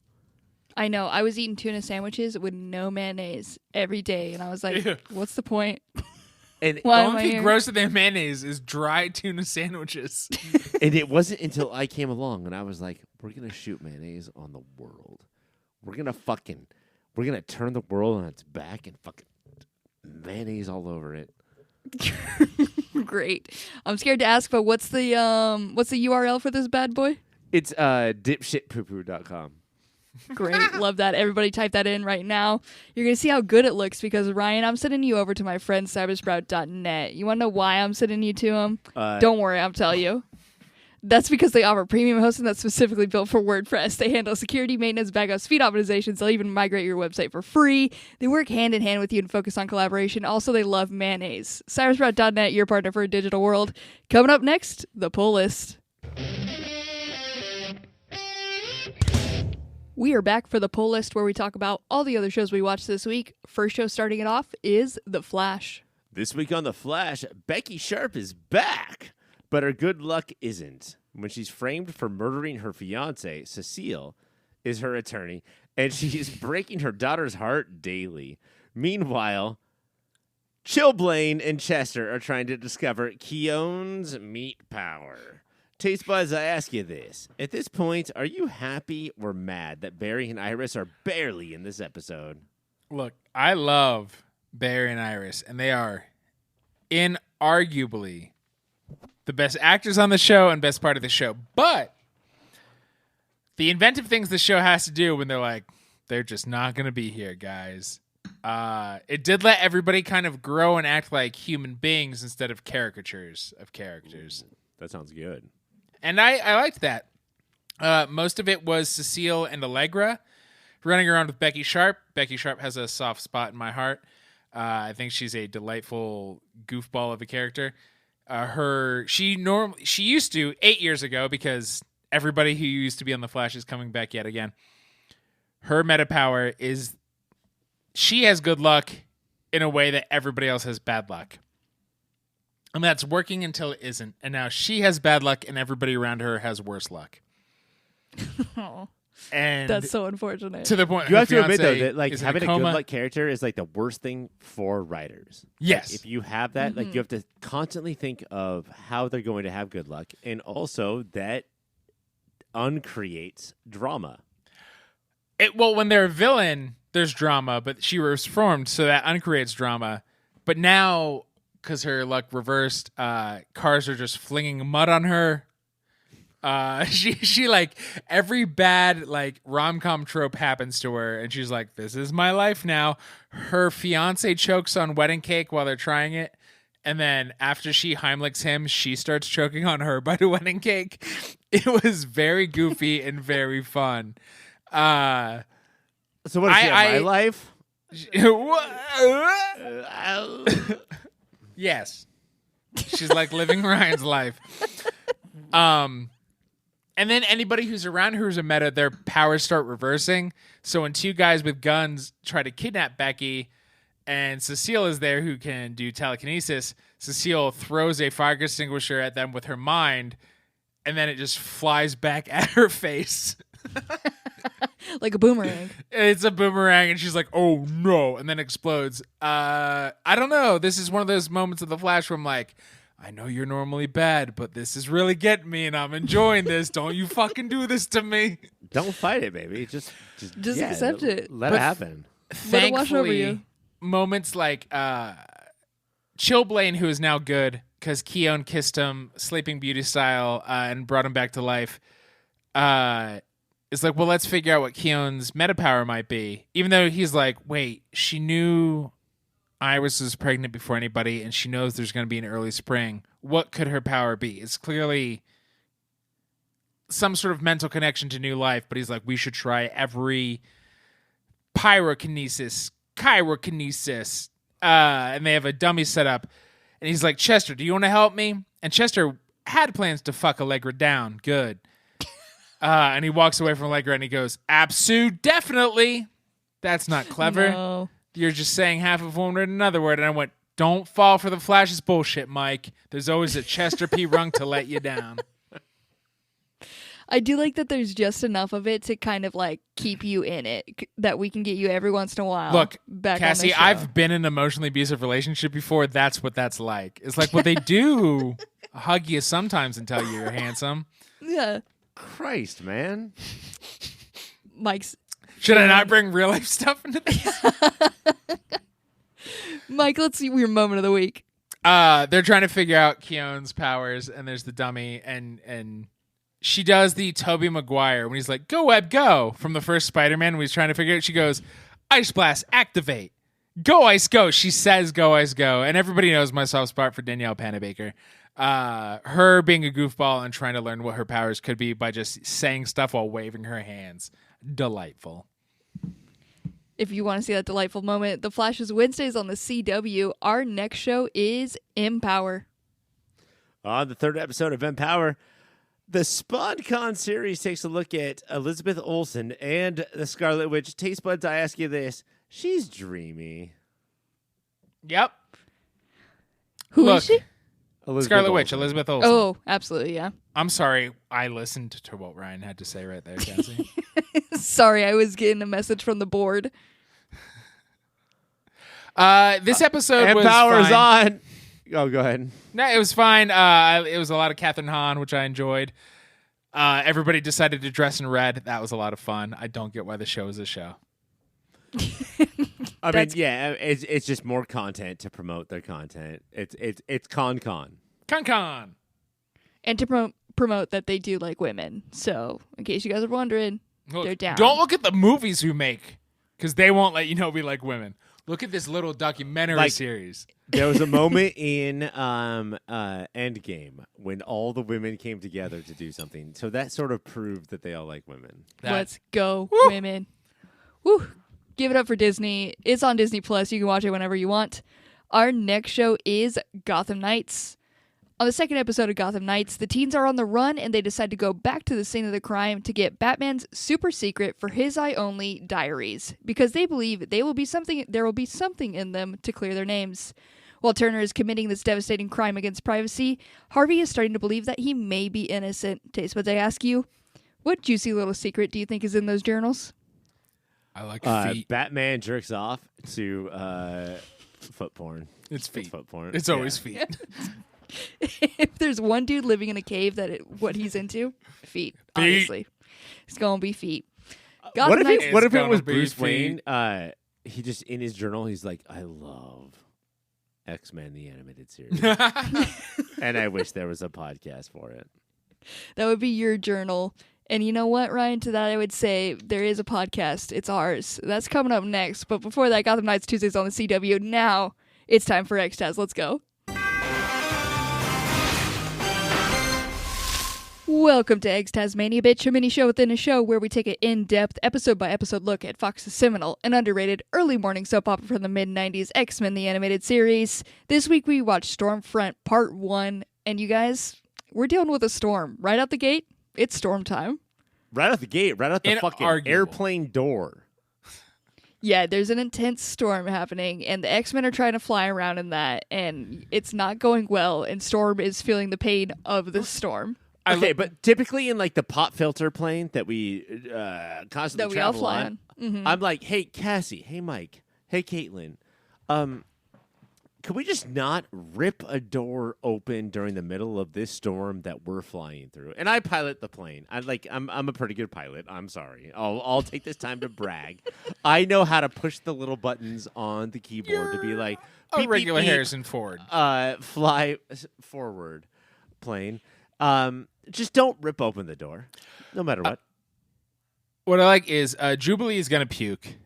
I know. I was eating tuna sandwiches with no mayonnaise every day, and I was like, Ew. what's the point? And, The Why am I only thing here? grosser than mayonnaise is dry tuna sandwiches. and it wasn't until I came along and I was like, we're going to shoot mayonnaise on the world. We're going to turn the world on its back and fucking mayonnaise all over it. Great. I'm scared to ask, but what's the URL for this bad boy? It's dipshitpoopoo.com. Great. Love that. Everybody type that in right now. You're going to see how good it looks because, Ryan, I'm sending you over to my friend cybersprout.net. You want to know why I'm sending you to him? Don't worry, I'll tell you. That's because they offer premium hosting that's specifically built for WordPress. They handle security, maintenance, backup, speed optimizations. They'll even migrate your website for free. They work hand in hand with you and focus on collaboration. Also, they love mayonnaise. Cybersprout.net, your partner for a digital world. Coming up next, the pull list. We are back for the pull list where we talk about all the other shows we watched this week. First show starting it off is The Flash. This week on The Flash, Becky Sharp is back, but her good luck isn't. When she's framed for murdering her fiancé, Cecile is her attorney, and she's breaking her daughter's heart daily. Meanwhile, Chilblain and Chester are trying to discover Keown's meat power. Taste Buds, I ask you this. At this point, are you happy or mad that Barry and Iris are barely in this episode? Look, I love Barry and Iris, and they are inarguably the best actors on the show and best part of the show. But the inventive things the show has to do when they're like, they're just not going to be here, guys. It did let everybody kind of grow and act like human beings instead of caricatures of characters. That sounds good. And I liked that. Most of it was Cecile and Allegra running around with Becky Sharp. Becky Sharp has a soft spot in my heart. I think she's a delightful goofball of a character. She used to 8 years ago, because everybody who used to be on The Flash is coming back yet again. Her meta power is she has good luck in a way that everybody else has bad luck. And that's working until it isn't. And now she has bad luck and everybody around her has worse luck. And that's so unfortunate. To the point you have to admit though that like having having a good luck character is like the worst thing for writers. Yes. Like, if you have that, like you have to constantly think of how they're going to have good luck, and also that uncreates drama. Well, when they're a villain, there's drama, but she was formed, so that uncreates drama. But now, because her luck reversed, cars are just flinging mud on her. She like every bad like rom-com trope happens to her, and she's like, "This is my life now." Her fiance chokes on wedding cake while they're trying it, and then after she Heimlichs him, she starts choking on her by the wedding cake. It was very goofy and very fun. So what is she my life? Yes, she's like living Ryan's life. And then anybody who's around her who's a meta, their powers start reversing. So when two guys with guns try to kidnap Becky, and Cecile is there who can do telekinesis, Cecile throws a fire extinguisher at them with her mind, and then it just flies back at her face. Like a boomerang. It's a boomerang, and she's like, "Oh no," and then explodes. I don't know. This is one of those moments of The Flash where I'm like, I know you're normally bad, but this is really getting me, and I'm enjoying this. Don't you fucking do this to me. Don't fight it, baby. Just accept it. Let it happen. Let it wash over you. Thankfully, moments like Chilblain, who is now good because Keown kissed him Sleeping Beauty style and brought him back to life, is like, well, let's figure out what Keown's meta power might be. Even though he's like, wait, she knew Iris was pregnant before anybody, and she knows there's going to be an early spring. What could her power be? It's clearly some sort of mental connection to new life, but he's like, we should try every pyrokinesis, chirokinesis, and they have a dummy set up. And he's like, Chester, do you want to help me? And Chester had plans to fuck Allegra down. Good. And he walks away from Allegra and he goes, Absu, definitely. That's not clever. No. You're just saying half of one word and another word. And I went, don't fall for the Flash's bullshit, Mike. There's always a Chester P. Rung to let you down. I do like that there's just enough of it to kind of like keep you in it, that we can get you every once in a while. Look, back Cassie, on the show. I've been in an emotionally abusive relationship before. That's what that's like. It's like what they do. Hug you sometimes and tell you you're handsome. Yeah. Christ, man. Mike's. Should I not bring real life stuff into this? Mike, let's see your moment of the week. They're trying to figure out Keown's powers, and there's the dummy, and she does the Tobey Maguire when he's like, "Go Web, go!" from the first Spider-Man when he's trying to figure it. She goes, "Ice Blast, activate. Go Ice, go." She says, "Go Ice, go." And everybody knows my soft spot for Danielle Panabaker. Her being a goofball and trying to learn what her powers could be by just saying stuff while waving her hands. Delightful. If you want to see that delightful moment, The Flash is Wednesdays on the CW. Our next show is Empower. On the third episode of Empower, the SpawnCon series takes a look at Elizabeth Olsen and the Scarlet Witch. Taste buds, I ask you this. She's dreamy. Yep. Who Look, is she? Elizabeth Scarlet Olsen. Witch, Elizabeth Olsen. Oh, absolutely, yeah. I'm sorry. I listened to what Ryan had to say right there, Cassie. Sorry, I was getting a message from the board. This episode was Empower's fine. on. Oh, go ahead. No, it was fine. It was a lot of Catherine Hahn, which I enjoyed. Everybody decided to dress in red. That was a lot of fun. I don't get why the show is a show. I mean, yeah, it's just more content to promote their content. It's con. Con. And to promote that they do like women. So, in case you guys are wondering, Look, they're down. Don't look at the movies we make, because they won't let you know we like women. Look at this little documentary series. There was a moment in Endgame when all the women came together to do something. So that sort of proved that they all like women. Let's go, women. Woo. Give it up for Disney. It's on Disney Plus. You can watch it whenever you want. Our next show is Gotham Knights. On the second episode of Gotham Knights, the teens are on the run and they decide to go back to the scene of the crime to get Batman's super secret for his eye only diaries because they believe there will be something in them to clear their names. While Turner is committing this devastating crime against privacy, Harvey is starting to believe that he may be innocent. Taste buds, I ask you, what juicy little secret do you think is in those journals? I like feet. Batman jerks off to foot porn. It's feet. It's foot porn. It's always feet. If there's one dude living in a cave what he's into, feet. Obviously, it's gonna be feet. What if Knights- it was It's gonna Bruce be Wayne? He just in his journal, he's like, I love X-Men the animated series, and I wish there was a podcast for it. That would be your journal. And you know what, Ryan? To that, I would say there is a podcast. It's ours. That's coming up next. But before that, Gotham Knights Tuesdays on the CW. Now it's time for X-Taz. Let's go. Welcome to Eggs Tasmania, bitch, a mini show within a show where we take an in-depth, episode-by-episode look at Fox's seminal and underrated early morning soap opera from the mid-90s, X-Men the Animated Series. This week we watched Stormfront Part 1, and you guys, we're dealing with a storm. Right out the gate, it's storm time. Right out the gate, right out the fucking airplane door. Yeah, there's an intense storm happening, and the X-Men are trying to fly around in that, and it's not going well, and Storm is feeling the pain of the storm. Okay, but typically in like the pop filter plane that we constantly That we all travel fly on, on. Mm-hmm. I'm like, hey Cassie, hey Mike, hey Caitlin, could we just not rip a door open during the middle of this storm that we're flying through? And I pilot the plane. I'm a pretty good pilot. I'm sorry. I'll take this time to brag. I know how to push the little buttons on the keyboard to be like A beep, regular beep, beep, Harrison Ford. fly forward plane. Just don't rip open the door, no matter what. What I like is Jubilee is going to puke.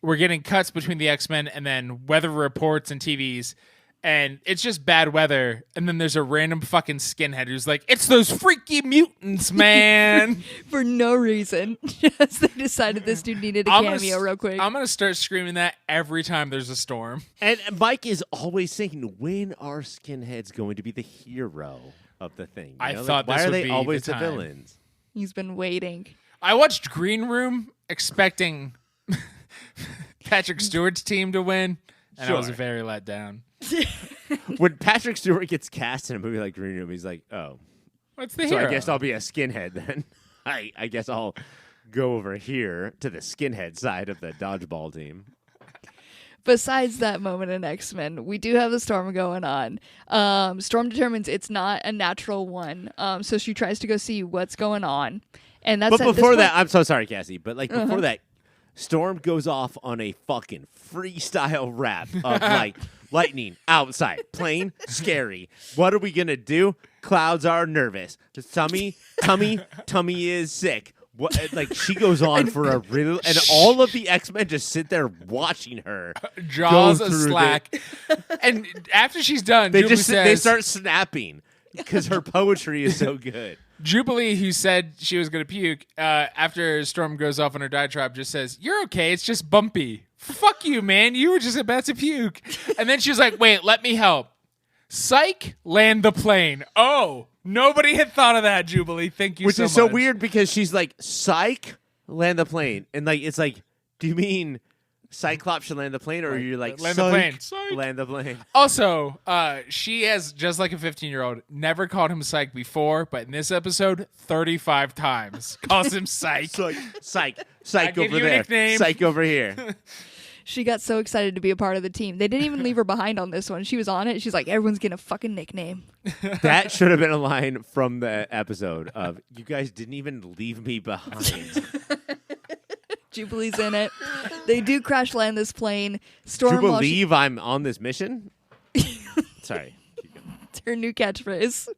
We're getting cuts between the X-Men and then weather reports and TVs, and it's just bad weather. And then there's a random fucking skinhead who's like, "It's those freaky mutants, man!" For no reason. Just they decided this dude needed a cameo real quick. I'm going to start screaming that every time there's a storm. And Mike is always saying, when are skinheads going to be the hero of the thing? I thought why this are would they be always the the time. villains? He's been waiting. I watched Green Room expecting Patrick Stewart's team to win, and I was Sure. very let down. When Patrick Stewart gets cast in a movie like Green Room, he's like, oh, What's the so hero? I guess I'll be a skinhead then. I guess I'll go over here to the skinhead side of the dodgeball team. Besides that moment in X-Men, we do have the storm going on. Storm determines it's not a natural one, so she tries to go see what's going on. And that's But before that, I'm so sorry, Cassie, but like before that, Storm goes off on a fucking freestyle rap of like lightning outside, plane, scary. What are we gonna do? Clouds are nervous. Tummy is sick. What, like she goes on for a real, and all of the X-Men just sit there watching her. Jaws a slack. And after she's done, they start snapping because her poetry is so good. Jubilee, who said she was going to puke, after Storm goes off on her diatribe, just says, "You're okay. It's just bumpy." Fuck you, man. You were just about to puke. And then she was like, "Wait, let me help." Psych, land the plane. Oh. Nobody had thought of that, Jubilee. Thank you so much. Which is so weird because she's like, psych, land the plane. And like, it's like, do you mean Cyclops should land the plane? Or are you like, land the plane. Land the plane. Also, she has, just like a 15-year-old, never called him psych before, but in this episode, 35 times calls him psych. Psych over there. Psych over here. She got so excited to be a part of the team. They didn't even leave her behind on this one. She was on it. She's like, everyone's getting a fucking nickname. That should have been a line from the episode of, you guys didn't even leave me behind. Jubilee's in it. They do crash land this plane. Storm, do you believe I'm on this mission? Sorry. It's her new catchphrase.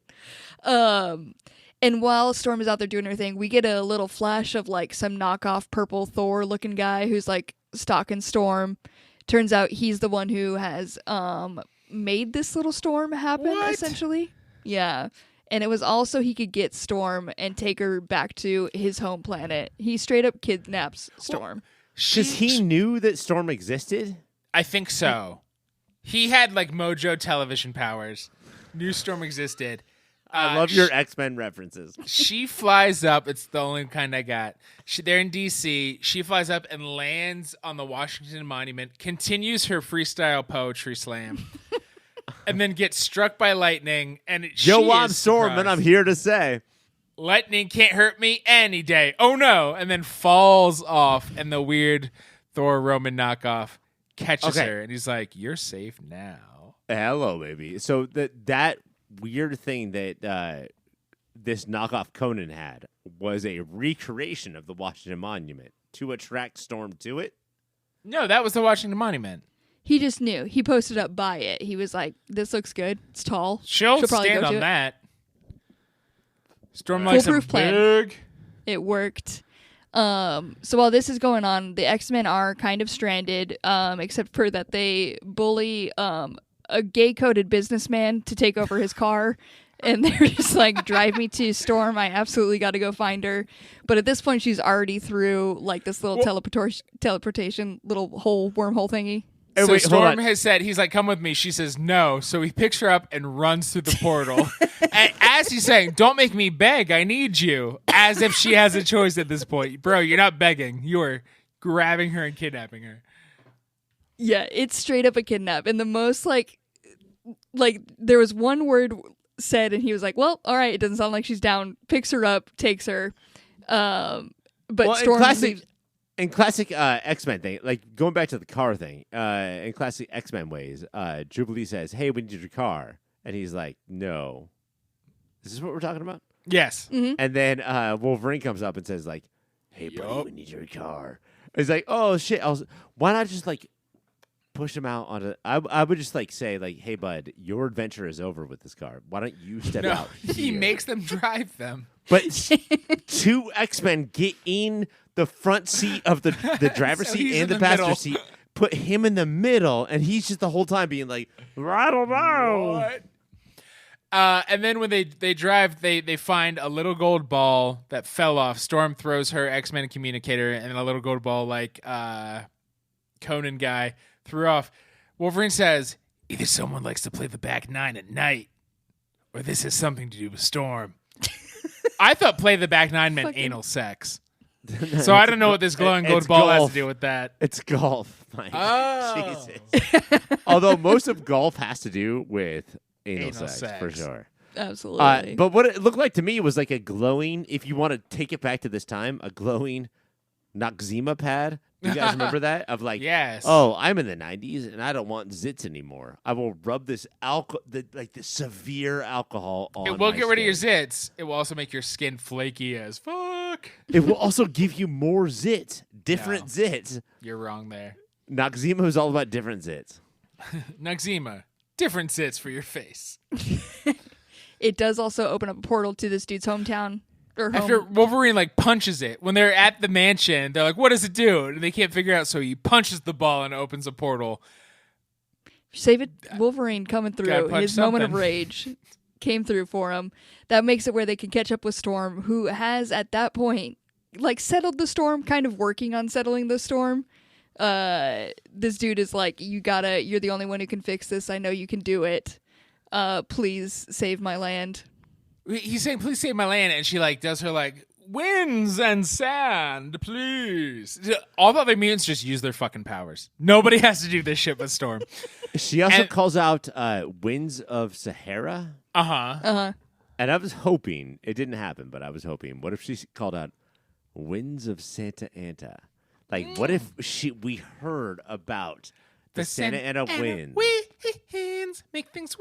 And while Storm is out there doing her thing, we get a little flash of like some knockoff purple Thor looking guy who's like stalking Storm. Turns out he's the one who has made this little storm happen, essentially. Yeah. And it was also he could get Storm and take her back to his home planet. He straight up kidnaps Storm. Because he knew that Storm existed? I think so. He had like Mojo television powers. Knew Storm existed. I love your X-Men references. She flies up. It's the only kind I got. They're in D.C. She flies up and lands on the Washington Monument, continues her freestyle poetry slam, and then gets struck by lightning. And Yo, I'm Storm, and I'm here to say, lightning can't hurt me any day. Oh, no. And then falls off, and the weird Thor Roman knockoff catches her, and he's like, "You're safe now." Hello, baby. So that weird thing that this knockoff Conan had was a recreation of the Washington Monument to attract Storm to it? No, that was the Washington Monument. He just knew. He posted up by it. He was like, "This looks good. It's tall. She'll probably stand go on to that." Storm likes a foolproof plan. big. It worked. So while this is going on, the X-Men are kind of stranded, except for that they bully a gay-coded businessman to take over his car. And they're just like, drive me to Storm. I absolutely got to go find her. But at this point, she's already through like this little teleportation little wormhole thingy. So wait, Storm has said, he's like, "Come with me." She says no. So he picks her up and runs through the portal. And as he's saying, "Don't make me beg. I need you." As if she has a choice at this point. Bro, you're not begging. You are grabbing her and kidnapping her. Yeah, it's straight up a kidnap. And the most like there was one word said and he was like, "Well, all right, it doesn't sound like she's down." Picks her up, takes her. But Storm in classic X-Men thing, like going back to the car thing, in classic X-Men ways, Jubilee says, "Hey, we need your car." And he's like, "No." Is this what we're talking about? Yes. Mm-hmm. And then Wolverine comes up and says like, "Hey, buddy, we need your car." He's like, "Oh, shit. Why not just like push him out on a..." I would just like say like, "Hey, bud, your adventure is over with this car. Why don't you step out?" He here?" makes them drive them. But two X-Men get in the front seat of the driver's So seat he's and in the the passenger middle. seat, put him in the middle, and he's just the whole time being like, "I don't know." What? And then when they drive, they find a little gold ball that fell off. Storm throws her X-Men communicator, and a little gold ball like Conan guy threw off. Wolverine says, "Either someone likes to play the back nine at night, or this has something to do with Storm." I thought play the back nine meant anal sex. So I don't know what this glowing gold It's ball has golf. to do with that. It's golf, Mike. Oh. Jesus. Although most of golf has to do with anal sex, for sure. Absolutely. But what it looked like to me was like a glowing, if you want to take it back to this time, a glowing Noxzema pad. Do you guys remember that? Of like, Yes. "Oh, I'm in the 90s and I don't want zits anymore. I will rub this the severe alcohol on It will my get rid of your skin. zits. It will also make your skin flaky as fuck. It will also give you more zits, different No. zits. You're wrong there. Noxzema is all about different zits. Noxzema. Different zits for your face. It does also open up a portal to this dude's hometown. Or home. After Wolverine like punches it, when they're at the mansion, they're like, what does it do? And they can't figure out, so he punches the ball and opens a portal. Save it, Wolverine coming through. His moment of rage came through for him. That makes it where they can catch up with Storm, who has at that point like settled the storm, kind of working on settling the storm. This dude is like, you're the only one who can fix this. I know you can do it. Please save my land. He's saying, please save my land. And she like does her like, winds and sand, please. All the other mutants just use their fucking powers. Nobody has to do this shit but Storm. She also calls out winds of Sahara. Uh-huh. And I was hoping, it didn't happen, but I was hoping, what if she called out winds of Santa Ana? Like, what if we heard about the Santa Ana winds? Winds make things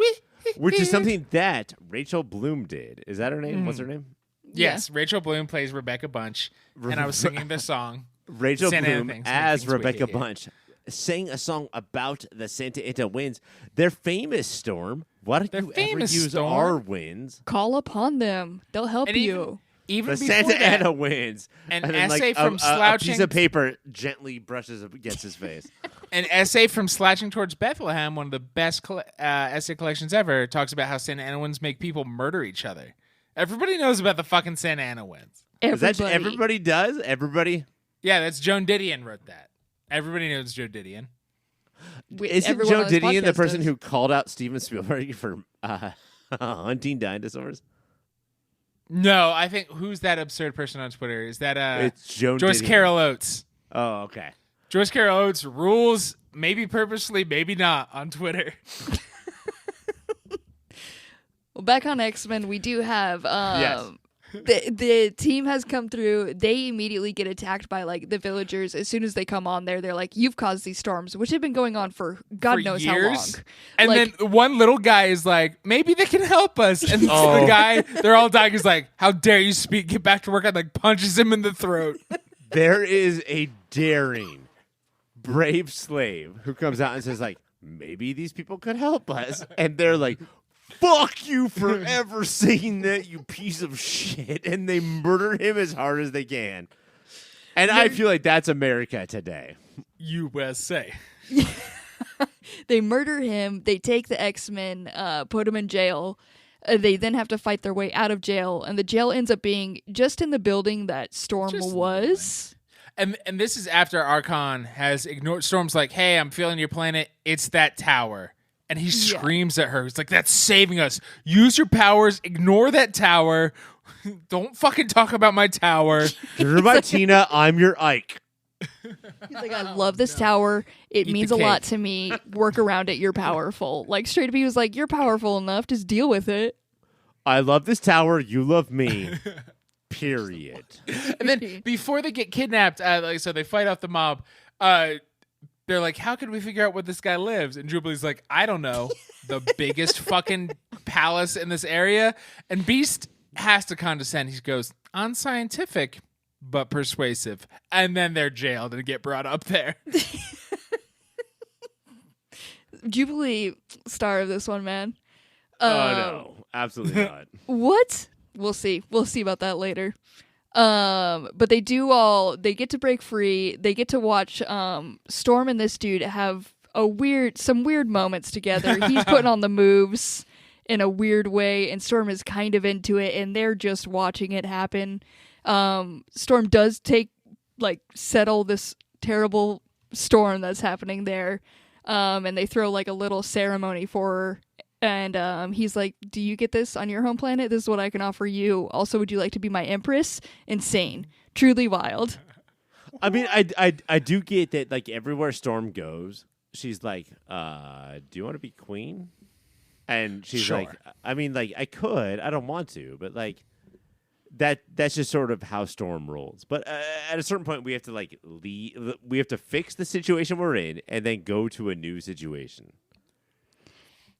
Which is something that Rachel Bloom did. Is that her name? What's her name? Yes, Rachel Bloom plays Rebecca Bunch, and I was singing the song. Rachel Santa Bloom Ana as Rebecca Bunch sang a song about the Santa Ana winds. They're famous, Storm. Why don't you ever use our winds? Call upon them. They'll help you. Even the before Santa that, Ana winds. An and then, essay like, from slouching. A piece of paper gently brushes up against his face. An essay from Slouching Towards Bethlehem, one of the best essay collections ever, talks about how Santa Ana winds make people murder each other. Everybody knows about the fucking Santa Ana winds. Everybody does? Everybody? Yeah, that's Joan Didion wrote that. Everybody knows Joan Didion. Isn't Joan Didion the person who called out Steven Spielberg for hunting dinosaurs? No, I think who's that absurd person on Twitter? Is that it's Joan Joyce Didion. Carol Oates? Oh, okay. Joyce Carol Oates rules, maybe purposely, maybe not, on Twitter. Well, back on X-Men, we do have yes. The team has come through. They immediately get attacked by like the villagers. As soon as they come on there, they're like, "You've caused these storms," which have been going on for God knows years. how long. And like, then one little guy is like, "Maybe they can help us." And the guy, they're all dying. Is like, "How dare you speak? Get back to work!" And like punches him in the throat. There is a daring, brave slave who comes out and says like, "Maybe these people could help us," and they're like, "Fuck you for ever saying that, you piece of shit," and they murder him as hard as they can. And I feel like that's America today. USA. They murder him. They take the X-Men, put him in jail. They then have to fight their way out of jail, and the jail ends up being just in the building that Storm was. And this is after Archon has ignored Storm's like, "Hey, I'm feeling your planet. It's that tower." And he screams at her. He's like, "That's saving us. Use your powers. Ignore that tower. Don't fucking talk about my tower." You're my Tina. I'm your Ike. He's like, "I love this tower. It means a lot to me. Work around it. You're powerful." Like, straight up, he was like, "You're powerful enough. Just deal with it." I love this tower. You love me. Period. And then before they get kidnapped, so they fight off the mob. They're like, "How can we figure out where this guy lives?" And Jubilee's like, "I don't know. The biggest fucking palace in this area." And Beast has to condescend. He goes, "Unscientific, but persuasive." And then they're jailed and get brought up there. Jubilee, star of this one, man. Oh, no. Absolutely not. What? We'll see. We'll see about that later. But they get to break free. They get to watch Storm and this dude have some weird moments together. He's putting on the moves in a weird way, and Storm is kind of into it, and they're just watching it happen. Storm does settle this terrible storm that's happening there. And they throw like a little ceremony for her. And he's like, "Do you get this on your home planet? This is what I can offer you. Also, would you like to be my empress?" Insane. Truly wild. I mean, I do get that, like, everywhere Storm goes, she's like, "Do you want to be queen?" And she's like, "I mean, like, I could. I don't want to. But, like, that's just sort of how Storm rolls. But at a certain point, we have to, like, leave. We have to fix the situation we're in and then go to a new situation."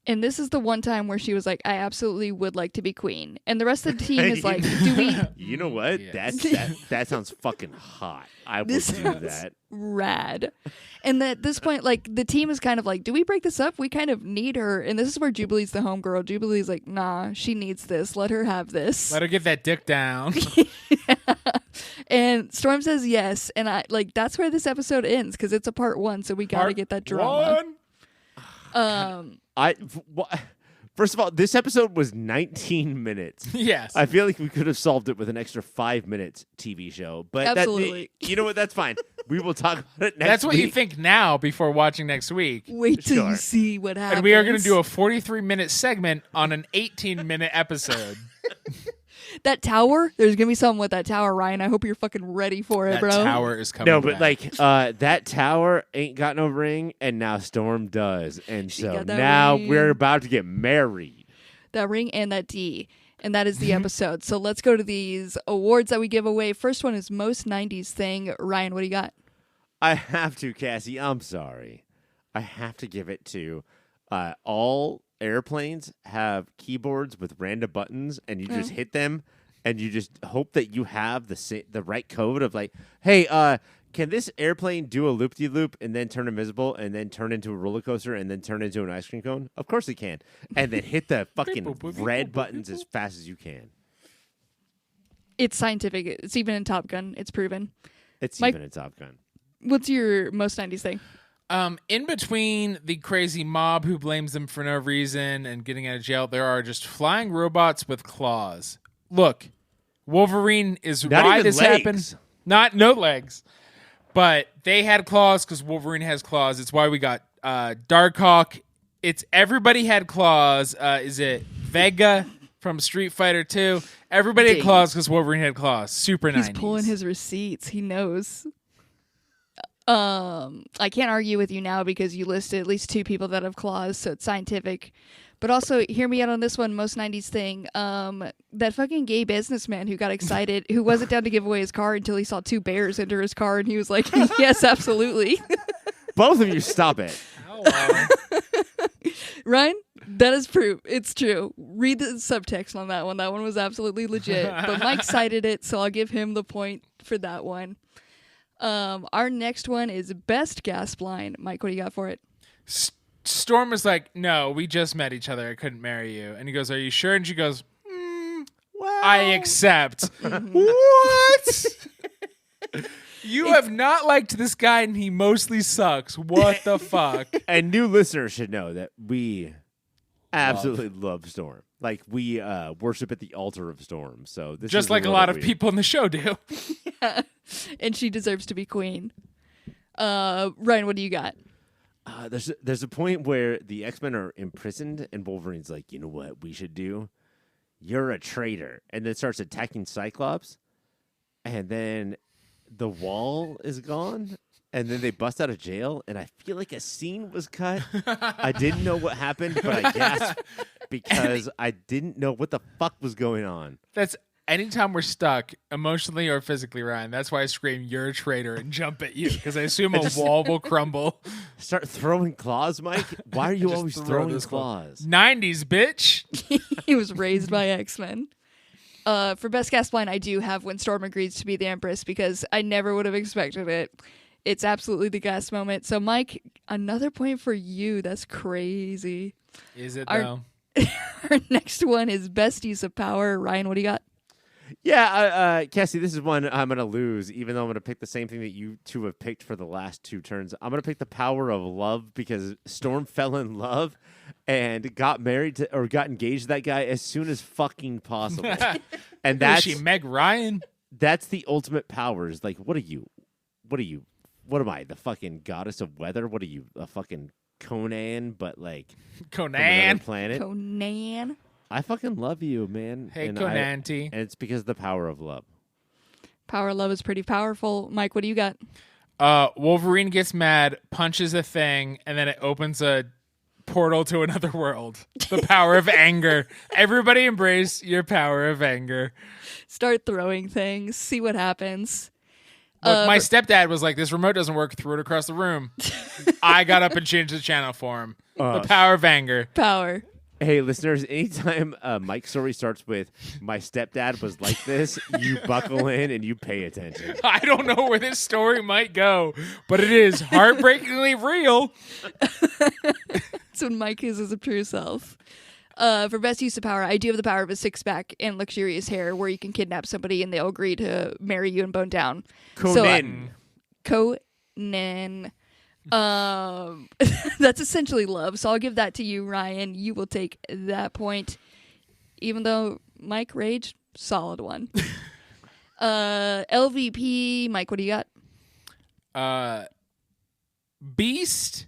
And this is the one time where she was like, I absolutely would like to be queen. And the rest of the team is like, do we... You know what? Yes. That sounds fucking hot. I would This do sounds that. rad. And at this point, like, the team is kind of like, do we break this up? We kind of need her. And this is where Jubilee's the homegirl. Jubilee's like, nah, she needs this. Let her have this. Let her get that dick down. And Storm says yes. And that's where this episode ends because it's a part 1. So we got to get that drama. First of all, this episode was 19 minutes. Yes. I feel like we could have solved it with an extra 5 minutes TV show. But Absolutely. You know what? That's fine. We will talk about it next That's what week. you think now before watching next week. Wait till Sure. you see what happens. And we are going to do a 43-minute segment on an 18-minute episode. That tower, there's going to be something with that tower, Ryan. I hope you're fucking ready for it, That bro. tower is coming No, but back. that tower ain't got no ring, and now Storm does. And She so got that now ring. we're about to get married. That ring and that D. And that is the episode. So let's go to these awards that we give away. First one is most 90s thing. Ryan, what do you got? I have to, Cassie. I'm sorry. I have to give it to all airplanes have keyboards with random buttons, and you just hit them, and you just hope that you have the right code of like, hey, can this airplane do a loop-de-loop and then turn invisible and then turn into a roller coaster and then turn into an ice cream cone? Of course it can. And then hit the fucking red buttons as fast as you can. It's scientific. It's even in Top Gun. It's proven. It's Mike- even in Top Gun. What's your most 90s thing? In between the crazy mob who blames them for no reason and getting out of jail, there are just flying robots with claws. Look, Wolverine is Not why even this legs. happened. No legs. But they had claws because Wolverine has claws. It's why we got Darkhawk. It's everybody had claws. Is it Vega from Street Fighter 2? Everybody had Dang. claws because Wolverine had claws. Super He's 90s. pulling his receipts. He knows. I can't argue with you now because you listed at least 2 people that have claws, so it's scientific. But also, hear me out on this one, most 90s thing. That fucking gay businessman who got excited, who wasn't down to give away his car until he saw 2 bears enter his car, and he was like, yes, absolutely. Both of you stop it. Hello. Ryan, that is proof. It's true. Read the subtext on that one. That one was absolutely legit. But Mike cited it, so I'll give him the point for that one. Our next one is best gasp line. Mike, what do you got for it? Storm is like, no, we just met each other. I couldn't marry you. And he goes, are you sure? And she goes, I accept. What? You have not liked this guy and he mostly sucks. What the fuck? And new listeners should know that we absolutely love Storm. Like, we worship at the altar of Storm. So this Just is like a little lot of weird. people in the show do. And she deserves to be queen. Ryan, what do you got? There's a point where the X-Men are imprisoned, and Wolverine's like, you know what we should do? You're a traitor. And then starts attacking Cyclops. And then the wall is gone. And then they bust out of jail. And I feel like a scene was cut. I didn't know what happened, but I gasped because I didn't know what the fuck was going on. That's anytime we're stuck emotionally or physically, Ryan. That's why I scream, you're a traitor, and jump at you. Because I assume a wall will crumble. Start throwing claws, Mike? Why are you Just always throw throwing this claws? 90s, bitch. He was raised by X-Men. For best gasp line, I do have when Storm agrees to be the Empress because I never would have expected it. It's absolutely the gasp moment. So, Mike, another point for you. That's crazy. Is it, Our- though? Our next one is best use of power. Ryan, what do you got? Yeah, Cassie, this is one I'm going to lose, even though I'm going to pick the same thing that you two have picked for the last 2 turns. I'm going to pick the power of love because Storm fell in love and got married to, or got engaged to that guy as soon as fucking possible. And Who is she, Meg Ryan? that's the ultimate powers. Like, what are you? What am I? The fucking goddess of weather? What are you? A fucking Conan, but like from another Conan. planet? Conan. I fucking love you, man. Hey, and Conanty. and it's because of the power of love. Power of love is pretty powerful. Mike, what do you got? Wolverine gets mad, punches a thing, and then it opens a portal to another world. The power of anger. Everybody embrace your power of anger. Start throwing things. See what happens. Look, my stepdad was like, this remote doesn't work, threw it across the room. I got up and changed the channel for him. The power of anger. Power. Hey, listeners, anytime Mike's story starts with, my stepdad was like this, you buckle in and you pay attention. I don't know where this story might go, but it is heartbreakingly real. That's when Mike is his true self. For best use of power, I do have the power of a six-pack and luxurious hair where you can kidnap somebody and they'll agree to marry you and bone down. Conan. Conan. That's essentially love. So I'll give that to you, Ryan. You will take that point. Even though Mike raged, solid one. LVP, Mike, what do you got? Beast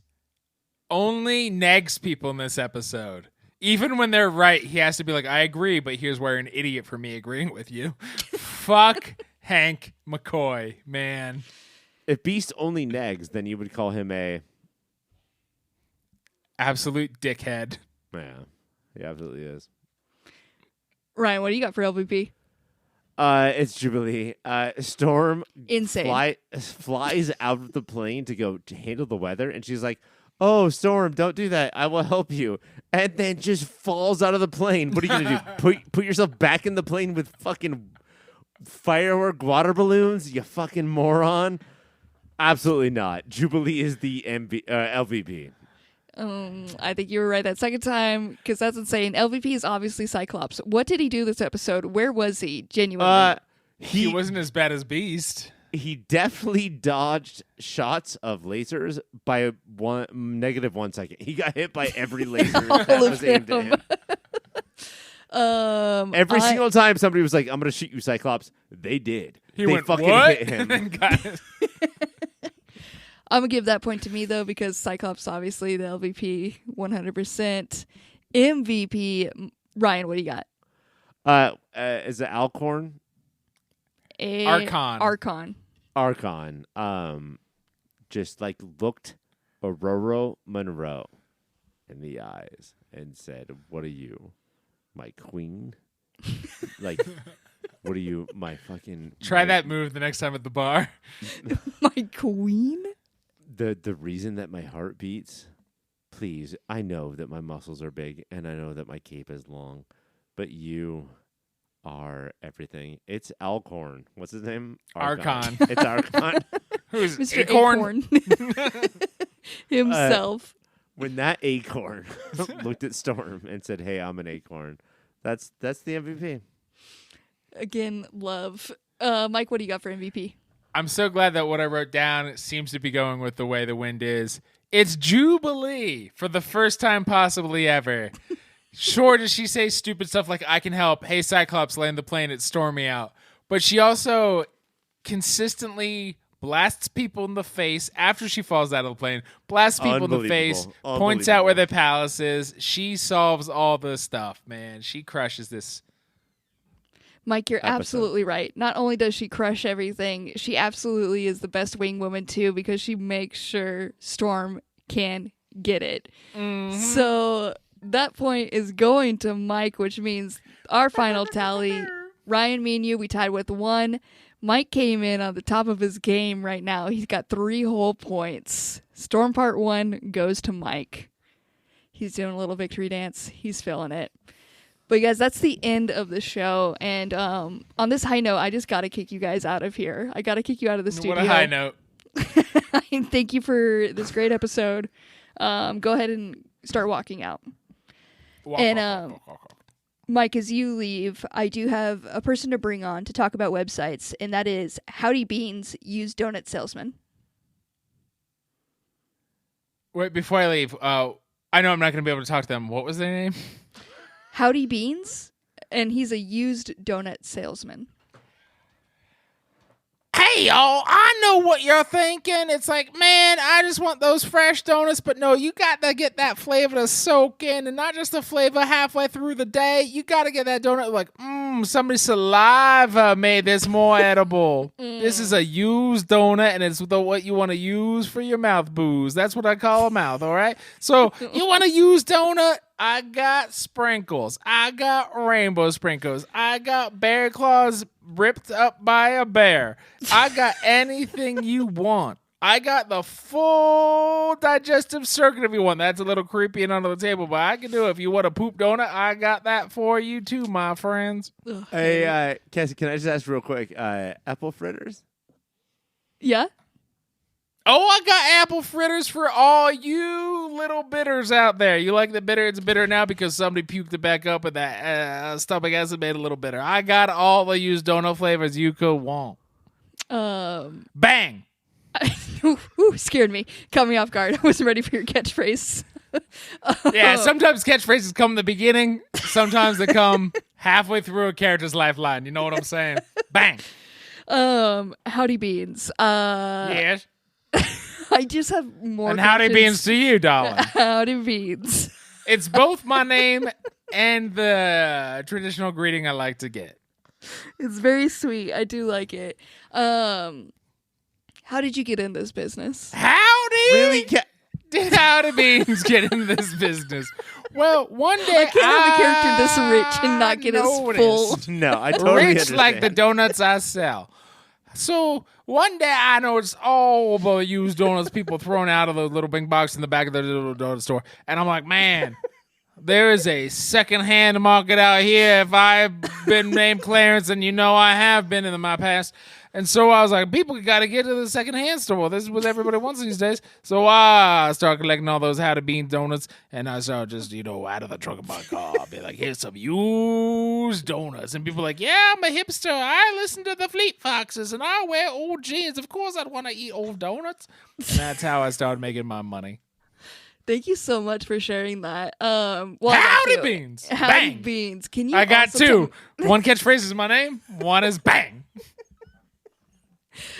only negs people in this episode. Even when they're right, he has to be like, I agree, but here's where you're an idiot for me agreeing with you. Fuck Hank McCoy, man. If Beast only negs, then you would call him a... absolute dickhead. Yeah, he absolutely is. Ryan, what do you got for LVP? It's Jubilee. Storm Insane. flies out of the plane to go to handle the weather, and she's like, oh, Storm, don't do that. I will help you. And then just falls out of the plane. What are you going to do? Put yourself back in the plane with fucking firework water balloons? You fucking moron. Absolutely not. Jubilee is the LVP. I think you were right that second time because that's insane. LVP is obviously Cyclops. What did he do this episode? Where was he? Genuinely. He wasn't as bad as Beast. He definitely dodged shots of lasers by -1 second. He got hit by every laser that was aimed at him. Every single time somebody was like, I'm going to shoot you, Cyclops, they did. They went, fucking what? hit him. And then got it. I'm going to give that point to me, though, because Cyclops, obviously, the LVP, 100%. MVP, Ryan, what do you got? Is it Alcorn? Archon. Archon. Just like looked Aurora Monroe in the eyes and said, what are you, my queen? Like, what are you, my fucking... Try that move the next time at the bar. My queen? The reason that my heart beats, please, I know that my muscles are big and I know that my cape is long, but you are everything. It's Alcorn. What's his name? Archon. It's Archon. Who's Mr. Acorn? Himself. When that acorn looked at Storm and said, hey, I'm an acorn, that's the MVP. Again, love. Mike, what do you got for MVP? I'm so glad that what I wrote down seems to be going with the way the wind is. It's Jubilee for the first time possibly ever. Sure, does she say stupid stuff like, I can help, hey, Cyclops, land the plane, it's stormy out. But she also consistently blasts people in the face after she falls out of the plane, blasts people in the face, points out where the palace is. She solves all the stuff, man. She crushes this. Mike, you're absolutely right. Not only does she crush everything, she absolutely is the best wing woman, too, because she makes sure Storm can get it. Mm-hmm. So that point is going to Mike, which means our final tally, Ryan, me, and you, we tied with 1. Mike came in on the top of his game right now. He's got 3 whole points. Storm Part 1 goes to Mike. He's doing a little victory dance. He's feeling it. But guys, that's the end of the show. And on this high note, I just got to kick you guys out of here. I got to kick you out of the studio. What a high note. Thank you for this great episode. Go ahead and start walking out. And Mike, as you leave, I do have a person to bring on to talk about websites, and that is Howdy Beans, used donut salesman. Wait, before I leave, I know I'm not going to be able to talk to them. What was their name? Howdy Beans, and he's a used donut salesman. Hey, y'all, I know what you're thinking. It's like, man, I just want those fresh donuts. But no, you got to get that flavor to soak in, and not just the flavor halfway through the day. You got to get that donut like, somebody's saliva made this more edible. This is a used donut, and it's what you want to use for your mouth booze. That's what I call a mouth, all right? So you want a used donut? I got sprinkles. I got rainbow sprinkles. I got Bear Claws ripped up by a bear. I got anything you want. I got the full digestive circuit if you want. That's a little creepy and under the table, but I can do it. If you want a poop donut, I got that for you too, my friends. Hey, Cassie, can I just ask real quick? Apple fritters? Yeah? Oh, I got apple fritters for all you little bitters out there. You like the bitter? It's bitter now because somebody puked it back up and that stomach acid made it a little bitter. I got all the used donut flavors you could want. Bang! Ooh, scared me. Caught me off guard. I wasn't ready for your catchphrase. Yeah, sometimes catchphrases come in the beginning. Sometimes they come halfway through a character's lifeline. You know what I'm saying? Bang! Howdy beans. Yes. I just have more. And howdy beans to you, darling. Howdy beans. It's both my name and the traditional greeting I like to get. It's very sweet. I do like it. How did you get in this business? Howdy! Really? Did Howdy Beans get in this business? Well, one day I can't have a character this rich and not get his full. No, I totally rich understand. like the donuts I sell. So one day I noticed all the used donuts people throwing out of the little big box in the back of the little donut store. And I'm like, man, there is a secondhand market out here. If I've been named Clarence, and you know I have been in my past. And so I was like, people got to get to the secondhand store. This is what everybody wants these days. So I started collecting all those Howdy Bean donuts. And I started just, out of the trunk of my car, I'll be like, here's some used donuts. And people are like, yeah, I'm a hipster. I listen to the Fleet Foxes and I wear old jeans. Of course I'd want to eat old donuts. And that's how I started making my money. Thank you so much for sharing that. Howdy Beans. Howdy Bang. Beans. Can you? I got also two. One catchphrase is my name. One is bang.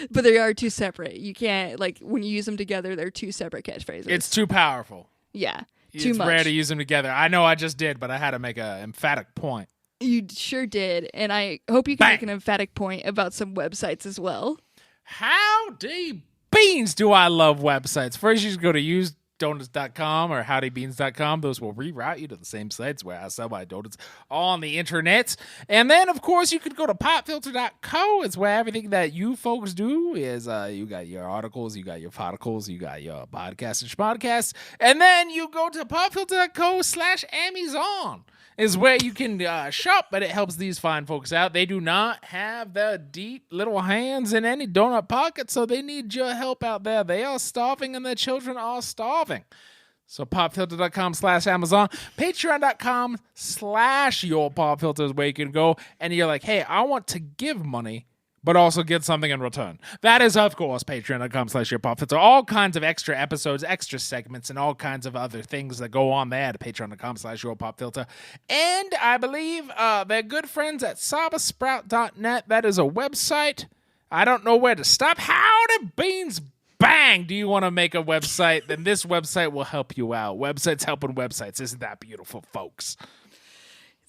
But they are two separate. You can't, when you use them together, they're two separate catchphrases. It's too powerful. Yeah. Too much. It's rare to use them together. I know I just did, but I had to make an emphatic point. You sure did. And I hope you can make an emphatic point about some websites as well. Howdy Beans, do I love websites. First, you should go to usedonuts.com or howdybeans.com. Those will reroute you to the same sites where I sell my donuts on the internet. And then, of course, you could go to popfilter.co. It's where everything that you folks do is you got your articles, you got your podicles, you got your podcasts and schmodcasts. And then you go to popfilter.co/Amazon is where you can shop, but it helps these fine folks out. They do not have the deep little hands in any donut pocket, so they need your help out there. They are starving, and their children are starving. So popfilter.com/Amazon, patreon.com/yourpopfilter is where you can go, and you're like, hey, I want to give money, but also get something in return. That is, of course, patreon.com/yourpopfilter. All kinds of extra episodes, extra segments, and all kinds of other things that go on there at patreon.com/yourpopfilter. And I believe they're good friends at sabasprout.net. That is a website. I don't know where to stop. Howdy Beans Bang! Do you want to make a website? Then this website will help you out. Websites helping websites. Isn't that beautiful, folks?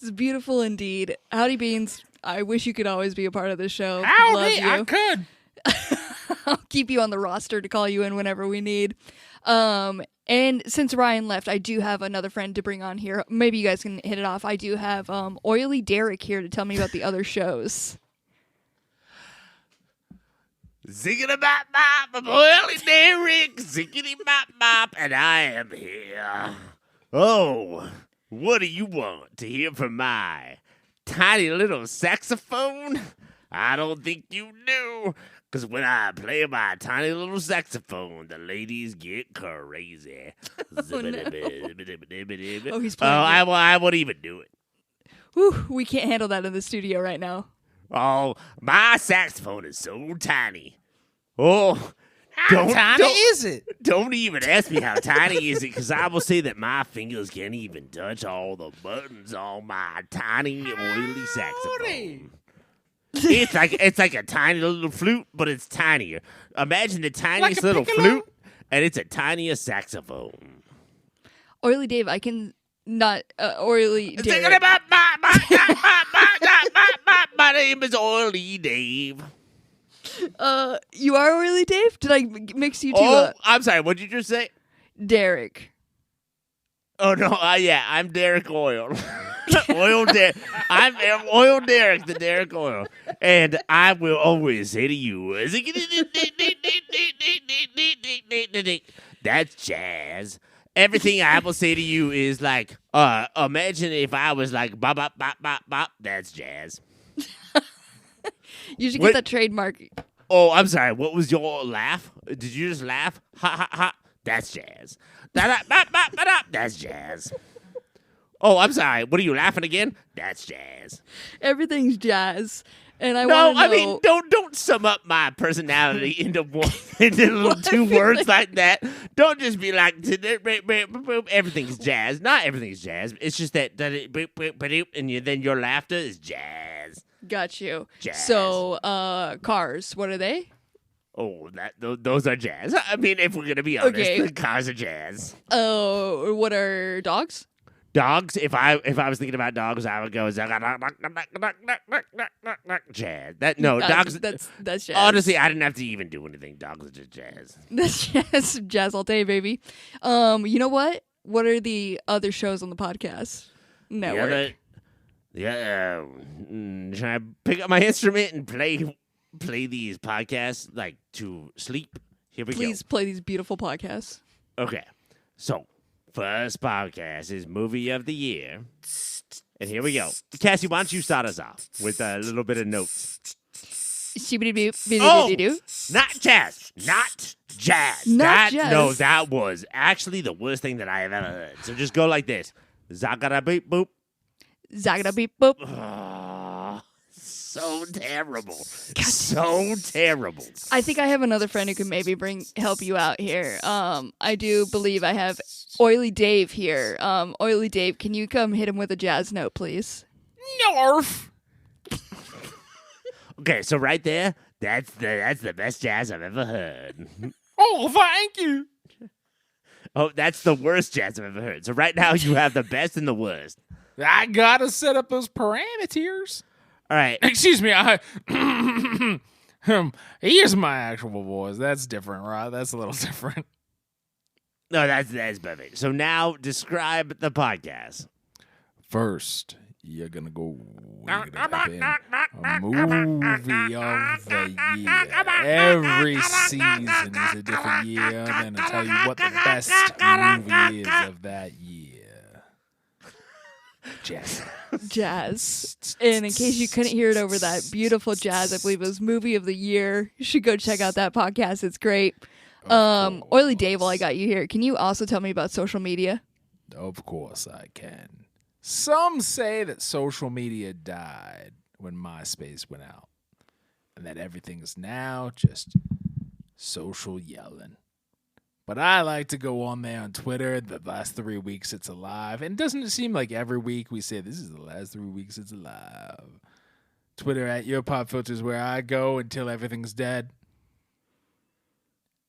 It's beautiful indeed. Howdy Beans. I wish you could always be a part of the show. Howdy, I could. I'll keep you on the roster to call you in whenever we need. And since Ryan left, I do have another friend to bring on here. Maybe you guys can hit it off. I do have Oily Derek here to tell me about the other shows. Ziggity-bop-bop, I'm Oily Derek, ziggity-bop-bop, and I am here. Oh, what do you want to hear from my tiny little saxophone? I don't think you do, because when I play my tiny little saxophone, the ladies get crazy. Oh, no. Oh, he's Oh, playing I won't even do it. Whew, we can't handle that in the studio right now. Oh, my saxophone is so tiny. Oh, How tiny is it? Don't even ask me how tiny is it, because I will say that my fingers can't even touch all the buttons on my tiny, oily saxophone. It's like a tiny little flute, but it's tinier. Imagine the tiniest little flute, and it's a tinier saxophone. Oily Dave, I can not Oily Dave. My name is Oily Dave. You are Oily Dave? Did I mix you two Oh, up? I'm sorry. What did you just say? Derek. Oh no, yeah, I'm Derek Oil. Oil Derek. I'm Oil Derek, the Derek Oil. And I will always say to you, that's jazz. Everything I will say to you is like, imagine if I was like, bop, bop, bop, bop, bop, that's jazz. You should get that trademark. Oh, I'm sorry. What was your laugh? Did you just laugh? Ha, ha, ha. That's jazz. That's jazz. Oh, I'm sorry. What are you laughing again? That's jazz. Everything's jazz. And I mean, don't sum up my personality into little two words like that. Don't just be like everything's jazz. Not everything's jazz. It's just that and then your laughter is jazz. Got you. Jazz. So, cars, what are they? Oh, those are jazz. I mean, if we're gonna be honest, the cars are jazz. Oh, what are dogs? Dogs. If I was thinking about dogs, I would go jazz. Dogs. That's jazz. Honestly, I didn't have to even do anything. Dogs are just jazz. That's jazz. Jazz all day, baby. You know what? What are the other shows on the podcast network? Should I pick up my instrument and play these podcasts like to sleep? Here we go. Please play these beautiful podcasts. Okay, so first podcast is Movie of the Year, and here we go. Cassie, why don't you start us off with a little bit of notes? Oh, not jazz. Not jazz. Jazz. No, that was actually the worst thing that I have ever heard. So just go like this. Zagada beep boop. Zagada beep boop. Oh, so terrible. So terrible. I think I have another friend who can maybe help you out here. I do believe I have Oily Dave here. Oily Dave, can you come hit him with a jazz note, please? Narf. Okay, so right there, that's the best jazz I've ever heard. Oh, thank you. Oh, that's the worst jazz I've ever heard. So right now you have the best and the worst. I gotta set up those parameters. All right. Excuse me. Here's my actual voice. That's different, right? That's a little different. No, that's perfect. So now describe the podcast. First, you're gonna type in a movie of the year. Every season is a different year. I'm gonna tell you what the best movie is of that year. Jazz. And in case you couldn't hear it over that beautiful jazz, I believe it was Movie of the Year. You should go check out that podcast. It's great. Oily Dave, while I got you here, can you also tell me about social media? Of course I can. Some say that social media died when MySpace went out, and that everything's now just social yelling. But I like to go on there on Twitter the last 3 weeks it's alive. And doesn't it seem like every week we say, this is the last 3 weeks it's alive? Twitter at Your Pop Filter is where I go until everything's dead.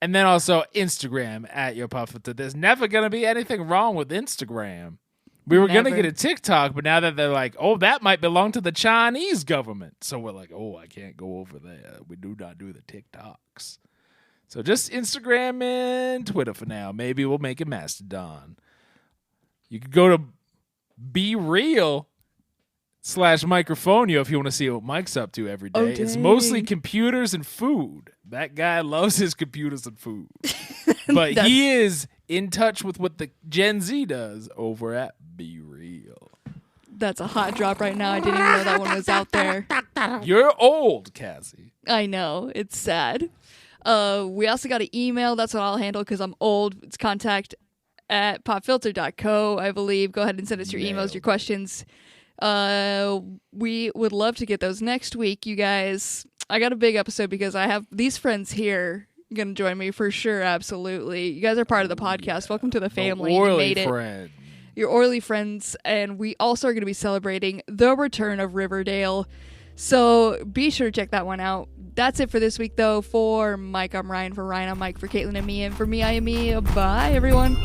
And then also Instagram at Your Pop Filter. There's never going to be anything wrong with Instagram. We were going to get a TikTok, but now that they're like, oh, that might belong to the Chinese government. So we're like, oh, I can't go over there. We do not do the TikToks. So just Instagram and Twitter for now. Maybe we'll make it Mastodon. You could go to BeReal.com/microphonia if you want to see what Mike's up to every day. It's mostly computers and food. That guy loves his computers and food. But he is in touch with what the Gen Z does over at BeReal. That's a hot drop right now. I didn't even know that one was out there. You're old, Cassie. I know. It's sad. We also got an email. That's what I'll handle because I'm old. It's contact@popfilter.co, I believe. Go ahead and send us your emails, your questions. We would love to get those next week, you guys. I got a big episode because I have these friends here going to join me for sure. Absolutely. You guys are part of the podcast. Welcome to the family. You made it. Friend. Your oily friends. And we also are going to be celebrating the return of Riverdale. So be sure to check that one out. That's it for this week, though. For Mike, I'm Ryan. For Ryan, I'm Mike. For Caitlin and me. And for me, I am me. Bye, everyone.